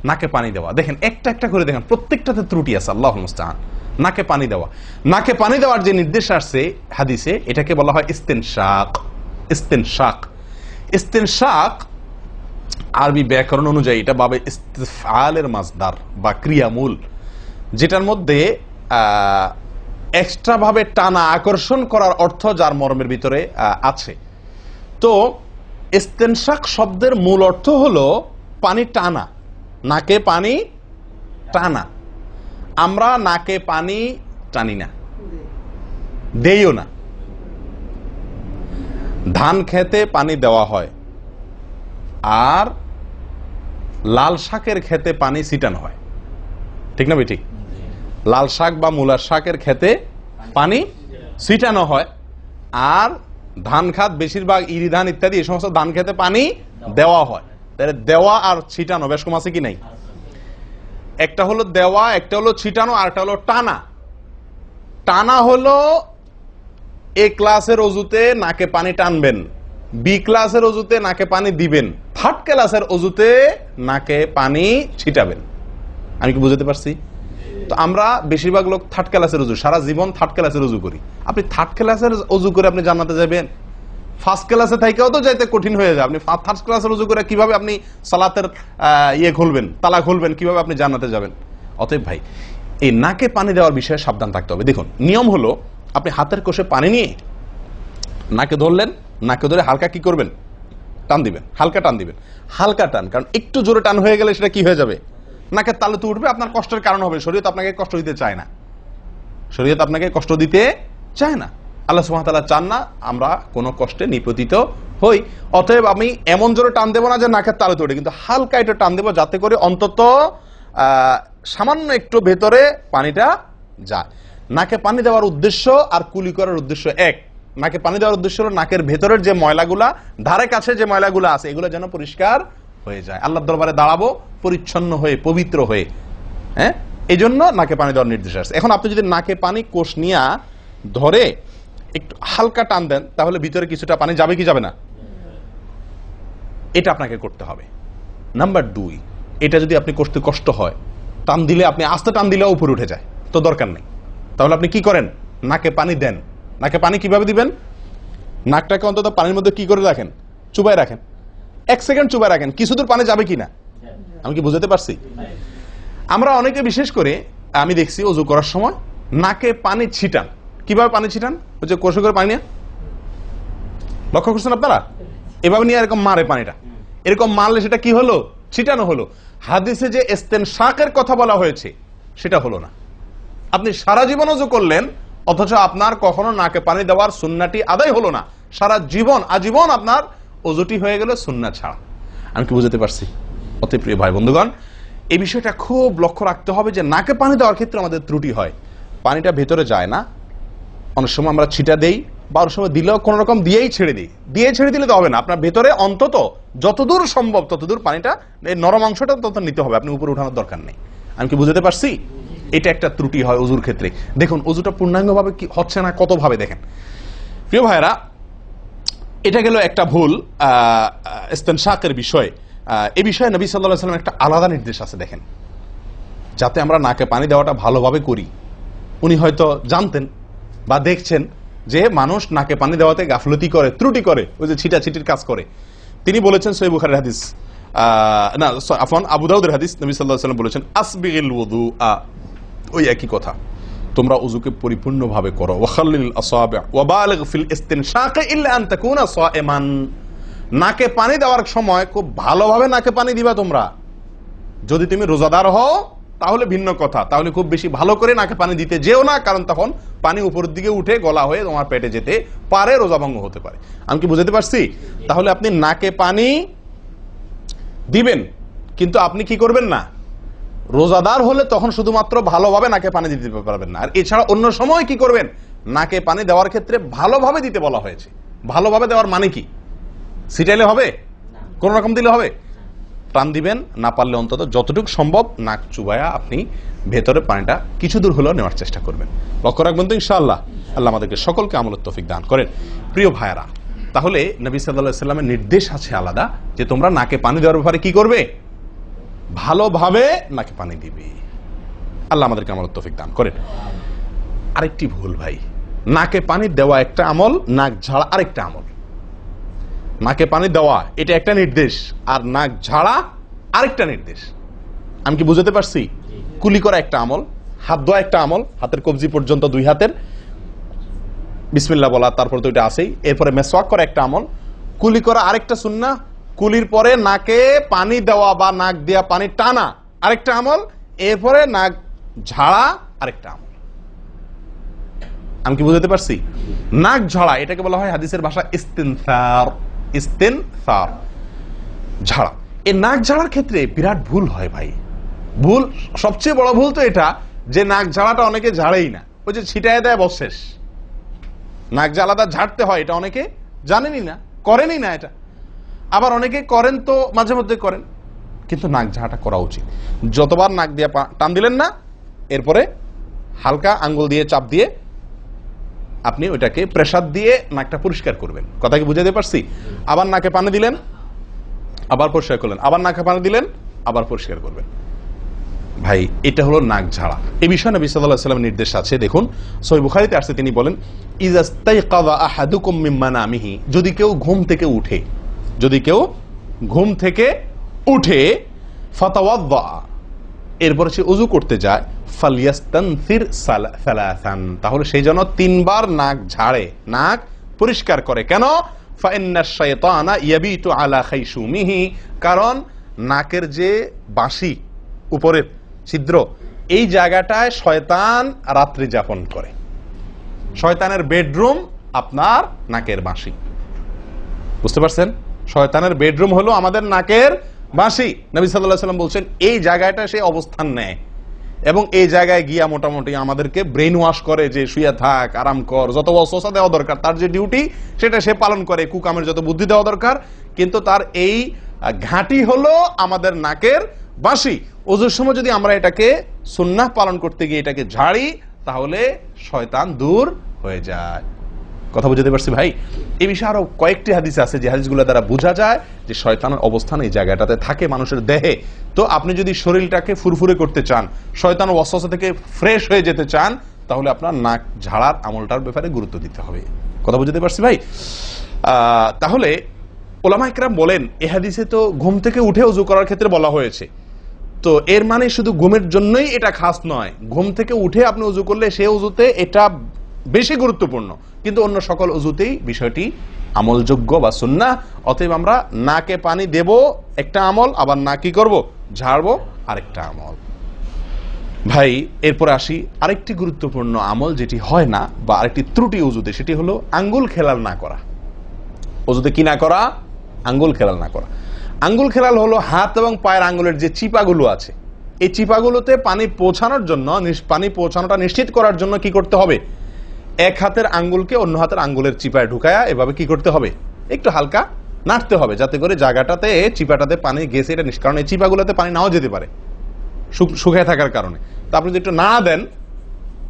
নাকে পানি দেওয়া। দেখেন একটা একটা করে দেখেন, প্রত্যেকটাতে ত্রুটি আছে। আল্লাহুল মুস্তাআন। নাকে পানি দেওয়া, নাকে পানি দেওয়ার যে নির্দেশ আসছে হাদিসে, এটাকে বলা হয় ইস্তেনশাক। ইস্তেনশাক, ইস্তেনশাক আরবি ব্যাকরণ অনুযায়ী এটা বাবে ইস্তিফআলের মাসদার বা ক্রিয়ামূল, যেটার মধ্যে এক্সট্রা ভাবে টানা, আকর্ষণ করার অর্থ যার মর্মের ভিতরে আছে। তো ইস্তেনশাক শব্দের মূল অর্থ হলো পানি টানা, নাকে পানি টানা। আমরা নাকে পানি টানি না, দেইও না। ধান খেতে পানি দেওয়া হয়, আর লাল শাকের খেতে পানি ছিটানো হয়, ঠিক না? ঠিক। লাল শাক বা মূলার শাকের খেতে পানি ছিটানো হয়, আর ধান খাত বেশিরভাগ ইরি ধান ইত্যাদি এই সমস্ত ধান খেতে পানি দেওয়া হয়। তাহলে দেওয়া আর ছিটানো বেশ কম আছে কি নাই? একটা হলো দেওয়া, একটা হলো ছিটানো, আর একটা হলো টানা। টানা হলো এ ক্লাসের অজুতে নাকে পানি টানবেন, বি ক্লাসের অজুতে নাকে পানি দিবেন, থার্ড ক্লাসের অজুতে নাকে পানি ছিটাবেন। আমি কি বুঝতে পারছি? তো আমরা বেশিরভাগ লোক থার্ড ক্লাসের অজু, সারা জীবন থার্ড ক্লাসের অজু করি। আপনি থার্ড ক্লাসের অজু করে আপনি জান্নাতে যাবেন? ফার্স্ট ক্লাসে থাকেও তো যাইতে কঠিন হয়ে যায়। আপনি থার্ড ক্লাসের অজু করে কিভাবে আপনি সালাতের খুলবেন, তালা খুলবেন, কিভাবে আপনি জান্নাতে যাবেন? অতএব ভাই, এই নাকে পানি দেওয়ার বিষয়ে সাবধান থাকতে হবে। দেখুন, নিয়ম হলো আপনি হাতের কোষে পানি নিয়ে নাকে ধরলেন, নাকে ধরে হালকা কি করবেন? টান দিবেন, হালকা টান দিবেন, হালকা টান। কারণ একটু জোরে টান হয়ে গেলে সেটা কি হয়ে যাবে? নাকের তালুতে উঠবে, আপনার কষ্টের কারণ হবে। শরীয়ত আপনাকে কষ্ট দিতে চায় না, শরীয়ত আপনাকে কষ্ট দিতে চায় না। আল্লাহ সুবহানাহু ওয়া তাআলা চান না আমরা কোনো কষ্টে নিপতিত হই। অতএব আমি এমন জোরে টান দেবো না যে নাকের তালুতে উঠে, কিন্তু হালকা একটু টান দেবো যাতে করে অন্তত সামান্য একটু ভেতরে পানিটা যায়। নাকে পানি দেওয়ার উদ্দেশ্য আর কুলি করার উদ্দেশ্য এক। নাকে পানি দেওয়ার উদ্দেশ্য হলো নাকের ভেতরের যে ময়লাগুলা, ধারে কাছে যে ময়লাগুলা আছে, এগুলো যেন পরিষ্কার হয়ে যায়। আল্লাহর দরবারে দাঁড়াবো পরিচ্ছন্ন হয়ে, পবিত্র হয়ে। হ্যাঁ, এই জন্য নাকে পানি দেওয়ার নির্দেশ আছে। এখন আপনি যদি নাকে পানি কোষ নিয়ে ধরে একটু হালকা টান দেন, তাহলে ভিতরে কিছুটা পানি যাবে কি যাবে না? এটা আপনাকে করতে হবে। নাম্বার 2, এটা যদি আপনি করতে কষ্ট হয়, টান দিলে, আপনি আস্তে টান দিলেও উপরে উঠে যায়, তো দরকার নেই। তাহলে আপনি কি করেন? নাকে পানি দেন। নাকে পানি কিভাবে দিবেন? নাকটাকে অন্তত পানির মধ্যে কি করে রাখেন? চুবাই রাখেন, 1 সেকেন্ড চুবাই রাখেন, কিছু দূর পানি যাবে কিনা। আমি কি বুঝতে পারছি? আমরা অনেকে বিশেষ করে আমি দেখছি ওযু করার সময় নাকে পানি ছিটান। কিভাবে পানি ছিটান? ওই যে কষে করে পানি নিয়ে, লক্ষ্য করছেন আপনারা? এভাবে নিয়ে এরকম মারে পানিটা, এরকম মারলে সেটা কি হলো? ছিটানো হলো। হাদিসে যে ইস্তেনশাকের কথা বলা হয়েছে সেটা হলো না। আপনি সারা জীবন ওযু করলেন, অথচ আপনার কখনো নাকে পানি দেওয়ার সুন্নাহটি আদায় হলো না। সারা জীবন, আজীবন আপনার ওযুটি হয়ে গেল সুন্নাহ ছাড়া। আমি কি বুঝতে পারছি? অতি প্রিয় ভাই বন্ধুগণ, এই বিষয়টা খুব লক্ষ্য রাখতে হবে যে নাকে পানি দেওয়ার ক্ষেত্রে আমাদের ত্রুটি হয়, পানিটা ভেতরে যায় না। অনেক সময় আমরা ছিটা দেই, বা অনেক সময় দিলেও কোন রকম দিয়েই ছেড়ে দিই। দিয়ে ছেড়ে দিলে তো হবে না, আপনার ভেতরে অন্তত যতদূর সম্ভব ততদূর পানিটা, এই নরম অংশটা তত নিতে হবে, আপনি উপরে উঠানোর দরকার নেই। আমি কি বুঝতে পারছি? এটা একটা ত্রুটি হয় ওযুর ক্ষেত্রে। দেখুন ওযুটা পূর্ণাঙ্গভাবে কি হচ্ছে না, কত ভাবে দেখেন। প্রিয় ভাইরা, এটা গেল একটা ভুল ইস্তেনশাকের বিষয়। এই বিষয়ে নবী সাল্লাল্লাহু আলাইহি ওয়াসাল্লাম একটা আলাদা নির্দেশ আছে দেখেন, যাতে আমরা নাকে পানি দেওয়াটা ভালোভাবে করি। উনি হয়তো জানতেন বা দেখছেন যে মানুষ নাকে পানি দেওয়াতে গাফলতি করে, ত্রুটি করে, ওই যে ছিটাছিটির কাজ করে। তিনি বলেছেন, সহিহ বুখারীর হাদিস, না আফওয়ান আবু দাউদের হাদিস, নবী সাল্লাল্লাহু আলাইহি ওয়াসাল্লাম বলেছেন, আসবিগিল ওযুআ, ওই একই কথা, তোমরা ওযুকে পরিপূর্ণভাবে করো। ওয়াখাল্লিল আসাবি' ওয়া বালিগ ফিল ইস্তিনশাক ইল্লা আন তাকুনা সাইমান। নাকে পানি দেওয়ার সময় খুব ভালোভাবে নাকে পানি দিবা তোমরা। যদি তুমি রোজাদার হও তাহলে ভিন্ন কথা, তাহলে খুব বেশি ভালো করে নাকে পানি দিতে যেও না, কারণ তখন পানি উপরের দিকে উঠে গলা হয়ে তোমার পেটে যেতে পারে, রোজা ভঙ্গ হতে পারে। আমি কি বুঝতে পারছি? তাহলে আপনি নাকে পানি দিবেন, কিন্তু আপনি কি করবেন না, রোজাদার হলে তখন শুধুমাত্র ভালোভাবে নাকে পানি দিতে পারবেন না। আর এছাড়া অন্য সময় কি করবেন? নাকে পানি দেওয়ার ক্ষেত্রে ভালোভাবে দিতে বলা হয়েছে। ভালোভাবে দেওয়ার মানে কি? ছিটাইলে হবে? কোন রকম দিলে হবে? টান দিবেন, না পারলে অন্তত যতটুকু সম্ভব নাক চুবায়া আপনি ভেতরে পানিটা কিছু দূর হলেও নেওয়ার চেষ্টা করবেন। লক্ষ্য রাখবেন তো ইনশাআল্লাহ। আল্লাহ আমাদেরকে সকলকে আমলের তৌফিক দান করেন। প্রিয় ভাইরা, তাহলে নবী সাল্লাল্লাহু আলাইহি ওয়াসাল্লামের নির্দেশ আছে আলাদা, যে তোমরা নাকে পানি দেওয়ার ব্যাপারে কি করবে? ভালোভাবে নাকে পানি দিবে। আল্লাহ আমাদেরকে আমলের তৌফিক দান করেন। আরেকটি ভুল ভাই, নাকে পানি দেওয়া একটা আমল, নাক ঝাড়া আরেকটা আমল। নাকে পানি দেওয়া এটা একটা নির্দেশ, আর নাক ঝাড়া আরেকটা নির্দেশ। আমি কি বুঝতে পারছি? কুলি করা একটা আমল, হাত ধোয়া একটা আমল, হাতের কবজি পর্যন্ত 2 হাতের বিসমিল্লাহ বলা, তারপর তো এটা আছেই। এরপরে মেসওয়াক করা একটা আমল, কুলি করা আরেকটা সুন্নাহ, কুলির পরে নাকে পানি দেওয়া বা নাক দিয়া পানি টানা আরেকটা আমল, এরপরে নাক ঝাড়া আরেকটা আমল। আমি কি বুঝতে পারছি? নাক ঝাড়া এটাকে বলা হয় হাদিসের ভাষা ইস্তিনসার। ইস্তিনসার, ঝাড়া। এই নাক ঝাড়ার ক্ষেত্রে বিরাট ভুল হয় ভাই। ভুল, সবচেয়ে বড় ভুল তো এটা যে নাক ঝাড়াটা অনেকে ঝাড়েই না, ওই যে ছিটায় দেয় বস শেষ। নাক যে আলাদা ঝাড়তে হয় এটা অনেকে জানেনই না, করেনই না এটা। আবার অনেকে করেন তো মাঝে মধ্যে করেন, কিন্তু নাক ঝাড়াটা করা উচিত। যতবার নাক দিয়ে টান দিলেন না, এরপরে হালকা আঙ্গুল দিয়ে চাপ দিয়ে আপনি ওইটাকে প্রেসার দিয়ে নাকটা পরিষ্কার করবেন। কথা কি বুঝাতে পারছি? আবার নাকে পানি দিলেন, আবার পরিষ্কার করলেন, আবার নাকে পানি দিলেন, আবার পরিষ্কার করবেন। ভাই এটা হলো নাক ঝাড়া। এই বিষয়ে নবী সাল্লাল্লাহু আলাইহি ওয়াসাল্লামের নির্দেশ আছে। দেখুন সহিহ বুখারীতে আসছে, তিনি বলেন ইযাস্তাইকাযা আহাদুকুম মিন মানামিহি, যদি কেউ ঘুম থেকে উঠে, যদি কেউ ঘুম থেকে উঠে ফাতাওয়াদ্দা, এরপর সে ওযু করতে যায়, ফালইয়াস্তানসির সালাসান, তাহলে সে যেন 3 বার নাক ঝাড়ে, নাক পরিষ্কার করে। কেন? ফাইন্নাশ শাইতানা ইয়াবিতু আলা খাইশুমিহি, কারণ নাকের যে বাঁশি উপরের ছিদ্র, এই জায়গাটায় শয়তান রাত্রি যাপন করে। শয়তানের বেডরুম আপনার নাকের বাঁশি, বুঝতে পারছেন? শয়তানের বেডরুম হলো আমাদের নাকের বাঁশি। নবী সাল্লাল্লাহু আলাইহি ওয়াসাল্লাম বলছেন এই জায়গাটা সে অবস্থান নেয় এবং এই জায়গায় গিয়া মোটামুটি আমাদেরকে ব্রেন ওয়াশ করে, যে শুয়ে থাক, আরাম কর, যত ওয়াসওয়াসা দেওয়া দরকার, তার যে ডিউটি সেটা সে পালন করে, কুকামের যত বুদ্ধি দেওয়া দরকার, কিন্তু তার এই ঘাঁটি হলো আমাদের নাকের বাঁশি। ওযুর সময় যদি আমরা এটাকে সুন্নাহ পালন করতে গিয়ে এটাকে ঝাড়ি, তাহলে শয়তান দূর হয়ে যায়। কথা বুঝতে পারছি ভাই? এই বিষয়ে আরো কয়েকটি হাদিস আছে, যে হাদিসগুলো দ্বারা বোঝা যায় যে শয়তানের অবস্থান এই জায়গাটাতে থাকে মানুষের দেহে। তো আপনি যদি শরীরটাকে ফুরফুরে করতে চান, শয়তান ওয়াসওয়াসা থেকে ফ্রেশ হয়ে যেতে চান, তাহলে আপনার নাক ঝাড়ার আমলটার ব্যাপারে গুরুত্ব দিতে হবে। কথা বুঝতে পারছি ভাই? তাহলে উলামা ইকরাম বলেন এই হাদিসে তো ঘুম থেকে উঠে ওযু করার ক্ষেত্রে বলা হয়েছে, তো এর মানে শুধু ঘুমের জন্যই এটা খাস নয়, ঘুম থেকে উঠে আপনি ওযু করলে সে ওযুতে এটা বেশি গুরুত্বপূর্ণ, কিন্তু অন্য সকল ওযুতেই বিষয়টি আমলযোগ্য বা সুন্নাহ। অতএব আমরা নাকে পানি দেব একটা আমল, আবার না কি করব, ঝাড়বো আরেকটা আমল। ভাই এরপরে আসি আরেকটি গুরুত্বপূর্ণ আমল যেটি হয় না, বা আরেকটি ত্রুটি ওযুতে, সেটি হলো আঙ্গুল খেলাল না করা। ওযুতে কি না করা? আঙ্গুল খেলাল না করা। আঙ্গুল খেলাল হলো হাত এবং পায়ের আঙ্গুলের যে চিপাগুলো আছে, এই চিপাগুলোতে পানি পৌঁছানোর জন্য, পানি পৌঁছানোটা নিশ্চিত করার জন্য কি করতে হবে? এক হাতের আঙ্গুলকে অন্য হাতের আঙ্গুলের চিপায় ঢুকায়া এভাবে কি করতে হবে? একটু হালকা নাড়তে হবে, যাতে করে জায়গাটাতে চিপাটাতে পানি গেছে এটা কারণ এই চিপাগুলোতে পানি নাও যেতে পারে শুকিয়ে থাকার কারণে। তো আপনি যদি একটু নাড়া দেন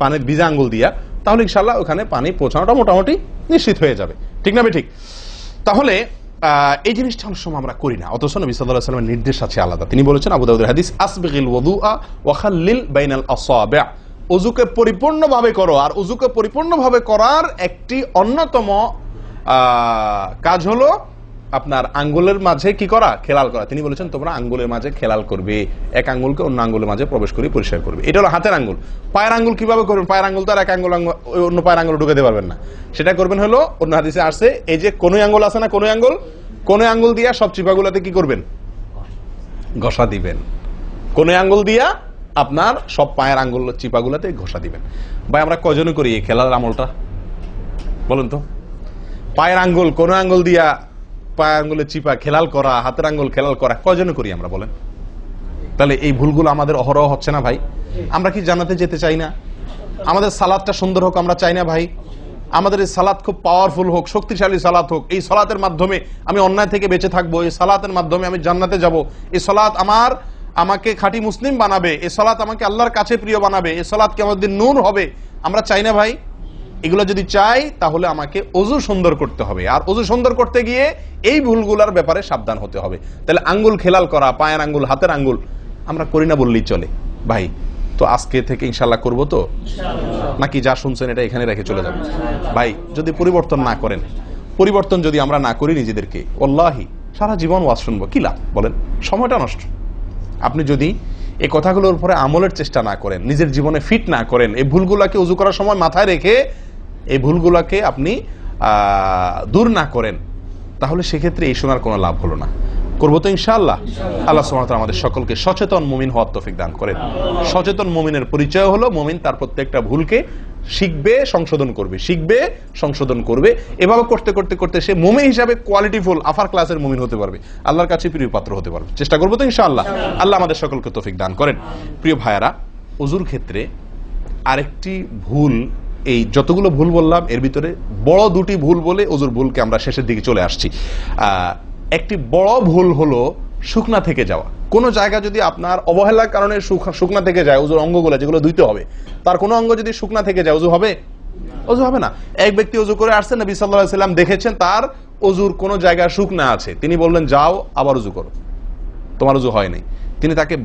পানির ভিজা আঙ্গুল দিয়া, তাহলে ইনশাআল্লাহ ওখানে পানি পৌঁছানোটা মোটামুটি নিশ্চিত হয়ে যাবে। ঠিক না ঠিক? তাহলে এই জিনিসটা অনেক সময় আমরা করি না, অথচ নবী সাল্লাল্লাহু আলাইহি ওয়াসাল্লামের নির্দেশ আছে আলাদা। তিনি বলেছেন, আবু দাউদের হাদিস, আসবিগিল ওযুআ ওয়া খাল্লিল বাইনাল আসাবি', ওযুকে পরিপূর্ণভাবে করো। আর ওযুকে পরিপূর্ণভাবে করার একটি অন্যতম কাজ হলো আপনার আঙ্গুলের মাঝে কি করা? খেলাল করা। তিনি বলেছেন তোমরা আঙ্গুলের মাঝে খেলাল করবে, এক আঙ্গুলকে অন্য আঙ্গুলের মাঝে প্রবেশ করে পরিষ্কার করবে। এটা হলো হাতের আঙ্গুল। পায়ের আঙ্গুল কিভাবে করবেন? পায়ের আঙ্গুল তো আর এক আঙ্গুল অন্য পায়ের আঙ্গুল ঢুকাতে পারবেন না, সেটা করবেন হলো অন্য হাদিসে আসছে, এই যে কোন আঙ্গুল আছে না, কোন আঙ্গুল দিয়া সব চিপাগুলোতে কি করবেন? ঘষা দিবেন। কোন আঙ্গুল দিয়া আপনার সব পায়ের আঙ্গুল চিপাগুলোতে ঘষা দিবেন। ভাই আমরা কজনে করি এই খেলার আমলটা বলেন তো? পায়ের আঙ্গুল কোন আঙ্গুল দিয়া পায়ের আঙ্গুলের চিপা খেলাল করা, হাতের আঙ্গুল খেলাল করা কজনে করি আমরা বলেন? তাহলে এই ভুলগুলো আমাদের অহরহ হচ্ছে না ভাই? আমরা কি জান্নাতে যেতে চাই না? আমাদের সালাতটা সুন্দর হোক আমরা চাই না ভাই? আমাদের এই সালাত খুব পাওয়ারফুল হোক, শক্তিশালী সালাত হোক, এই সালাতের মাধ্যমে আমি অন্যায় থেকে বেঁচে থাকবো, এই সালাতের মাধ্যমে আমি জান্নাতে যাব, এই সালাত আমাকে খাঁটি মুসলিম বানাবে, এই সালাত আমাকে আল্লাহর কাছে প্রিয় বানাবে, এই সালাত কি আমাদের নূর হবে, আমরা চাই না ভাই? এগুলো যদি চাই তাহলে আমাকে ওযু সুন্দর করতে হবে, আর ওযু সুন্দর করতে গিয়ে এই ভুলগুলোর ব্যাপারে সাবধান হতে হবে। তাহলে আঙ্গুল খেলাল করা, পায়ের আঙ্গুল, হাতের আঙ্গুল আমরা করি না বললেই চলে ভাই। তো আজকে থেকে ইনশাআল্লাহ করবো তো, নাকি যা শুনছেন এটা এখানে রেখে চলে যাবে? ভাই যদি পরিবর্তন না করেন, পরিবর্তন যদি আমরা না করি নিজেদেরকে, ওয়াল্লাহি সারা জীবন ওয়াজ শুনবো, কি লাভ বলেন? সময়টা নষ্ট। আপনি যদি এই কথাগুলোর উপরে আমলের চেষ্টা না করেন, নিজের জীবনে ফিট না করেন, এই ভুলগুলোকে ওযু করার সময় মাথায় রেখে এই ভুলগুলোকে আপনি দূর না করেন, তাহলে সেক্ষেত্রে এই শোনার কোনো লাভ হলো না। করবো তো ইনশাআল্লাহ। আল্লাহ সুবহানাহু ওয়া তাআলা আমাদের সকলকে সচেতন মুমিন হওয়ার তৌফিক দান করেন। সচেতন মুমিনের পরিচয় হলো মুমিন তার প্রত্যেকটা ভুলকে শিখবে, সংশোধন করবে, শিখবে, সংশোধন করবে। এভাবে করতে করতে করতে সে মুমিন হিসাবে কোয়ালিটিফুল আফার ক্লাসের মুমিন হতে পারবে, আল্লাহর কাছে প্রিয় পাত্র হতে পারবে। চেষ্টা করবো তো ইনশাআল্লাহ। আল্লাহ আমাদের সকলকে তৌফিক দান করেন। প্রিয় ভাইয়ারা, ওযুর ক্ষেত্রে আরেকটি ভুল এই যতগুলো ভুল বললাম এর ভিতরে বড় দুটি ভুল বলে ওজুর ভুলকে আমরা শেষের দিকে চলে আসছি। একটি বড় ভুল হলো শুকনা থেকে যাওয়া। কোনো জায়গা যদি আপনার অবহেলার কারণে শুকনা থেকে যায়, ওজুর অঙ্গগুলো যেগুলো ধুইতে হবে, তার কোনো অঙ্গ যদি শুকনা থেকে যায়, ওজু হবে? ওজু হবে না। এক ব্যক্তি ওজু করে আসছেন, নবী সাল্লাল্লাহু আলাইহি ওয়াসাল্লাম দেখেছেন তার ওজুর কোনো জায়গা শুকনা আছে, তিনি বললেন যাও আবার ওজু করো, তোমার ওজু হয় নাই। তিনি তাকে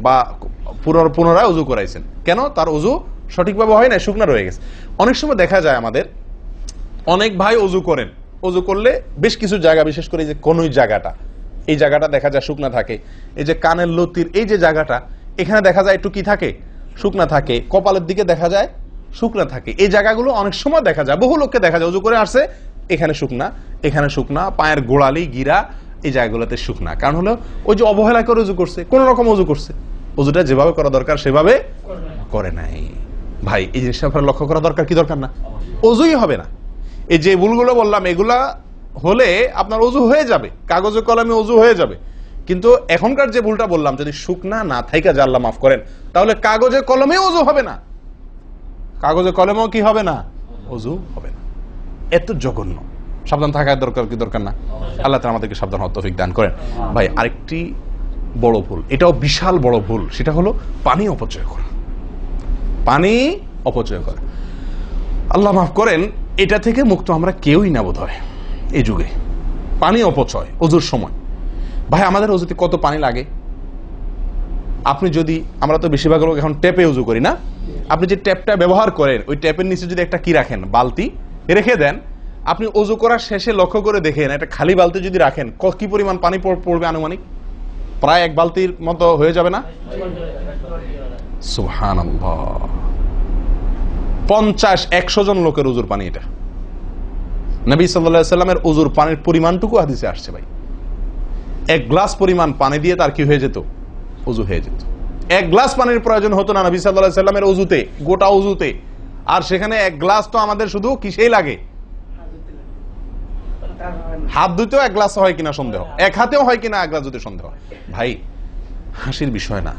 পুনরায় ওজু করাইছেন। কেন? তার ওজু সঠিকভাবে হয় না, শুকনা রয়ে গেছে। অনেক সময় দেখা যায় আমাদের অনেক ভাই ওজু করেন, ওজু করলে বেশ কিছু জায়গা, বিশেষ করে যে কনুই জায়গাটা, এই জায়গাটা দেখা যায় শুকনা থাকে। এই যে কানের লতির এই যে জায়গাটা, এখানে দেখা যায় একটু কি থাকে, শুকনা থাকে। কপালের দিকে দেখা যায় শুকনা থাকে। এই জায়গাগুলো অনেক সময় দেখা যায়, বহু লোককে দেখা যায় ওজু করে আসছে, এখানে শুকনা, এখানে শুকনা, পায়ের গোড়ালি গিরা এই জায়গাগুলোতে শুকনা। কারণ হলো ওই যে অবহেলা করে ওজু করছে, কোন রকম ওজু করছে, ওজুটা যেভাবে করা দরকার সেভাবে করে নাই। ভাই এই জিনিসটা আপনার লক্ষ্য করা দরকার কি দরকার না? ওজুই হবে না। এই যে ভুলগুলো বললাম এগুলা হলে আপনার ওজু হয়ে যাবে, কাগজে কলমে ওজু হয়ে যাবে। কিন্তু এখনকার যে ভুলটা বললাম, যদি শুকনা না থাইকা যা আল্লাহ মাফ করেন, তাহলে কাগজে কলমে ওজু হবে না, কাগজে কলমেও কি হবে না, ওজু হবে না। এত জঘন্য। সাবধান থাকার দরকার কি দরকার না? আল্লাহ তাআলা আমাদেরকে সাবধান হওয়ার তৌফিক দান করেন। ভাই আরেকটি বড় ভুল, এটাও বিশাল বড় ভুল, সেটা হলো পানি অপচয় করা। পানি অপচয় করা, আল্লাহ মাফ করেন, এটা থেকে মুক্ত আমরা কেউই না বোধ হয় এই যুগে। পানি অপচয় ওজুর সময়। ভাই আমাদের ওজুতে কত পানি লাগে? আপনি যদি, আমরা তো বেশিরভাগ লোক এখন ট্যাপে উজু করি না, আপনি যে ট্যাপটা ব্যবহার করেন ওই ট্যাপের নিচে যদি একটা কি রাখেন, বালতি রেখে দেন, আপনি ওজু করার শেষে লক্ষ্য করে দেখেন একটা খালি বালতি যদি রাখেন কি পরিমাণ পানি পড়বে আনুমানিক? প্রায় এক বালতির মতো হয়ে যাবে না? সুবহানাল্লাহ। 50-100 জন লোকের ওজুর পানি এটা। নবী সাল্লাল্লাহু আলাইহি সাল্লামের ওজুর পানির পরিমাণটুকু হাদিসে আসছে ভাই। এক গ্লাস পরিমাণ পানি দিয়ে তার কি হয়ে যেত? ওজু হয়ে যেত। এক গ্লাস পানির প্রয়োজন হতো না নবী সাল্লাল্লাহু আলাইহি সাল্লামের ওজুতে, গোটা ওজুতে। আর সেখানে এক গ্লাস তো আমাদের শুধু কিসেই লাগে? হাত ধুতেও এক গ্লাস হয় কিনা সন্দেহ, এক হাতেও হয় কিনা এক গ্লাস ধুতে সন্দেহ। ভাই হাসির বিষয় না,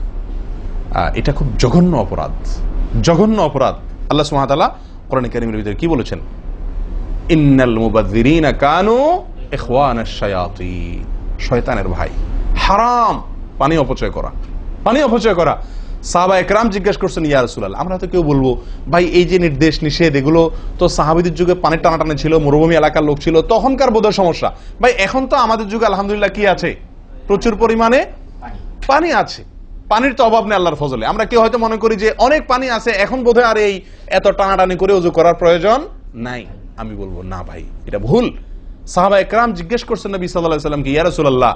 এটা খুব জঘন্য অপরাধ, জঘন্য অপরাধ। আল্লাহ সুবহানাহু ওয়া তাআলা কোরআনে কারীমের ভিতরে কি বলেছেন? ইন্নাল মুবাযযিরিনা কানু ইখওয়ানাশ শায়াতিন, শয়তানের ভাই। হারাম পানি অপচয় করা, পানি অপচয় করা। সাহাবায়ে কেরাম জিজ্ঞেস করছেন, ইয়া রাসূলুল্লাহ, আমরা তো কেউ বলবো ভাই এই যে নির্দেশ নিষেধ এগুলো তো সাহাবীদের যুগে পানির টানাটানি ছিল, মরুভূমি এলাকার লোক ছিল, তখনকার বোধহয় সমস্যা। ভাই এখন তো আমাদের যুগে আলহামদুলিল্লাহ কি আছে? প্রচুর পরিমাণে পানি আছে। পানির তো অভাব নেই আল্লাহর ফজলে। আমরা কেউ হয়তো মনে করি যে অনেক পানি আছে, এখন বোধহয় আর এই এত টানাটানি করে ওযু করার প্রয়োজন নাই। আমি বলবো না ভাই, এটা ভুল। সাহাবায়ে কেরাম জিজ্ঞেস করছেন নবী সাল্লাল্লাহু আলাইহি ওয়াসাল্লামকে, ইয়া রাসূলুল্লাহ,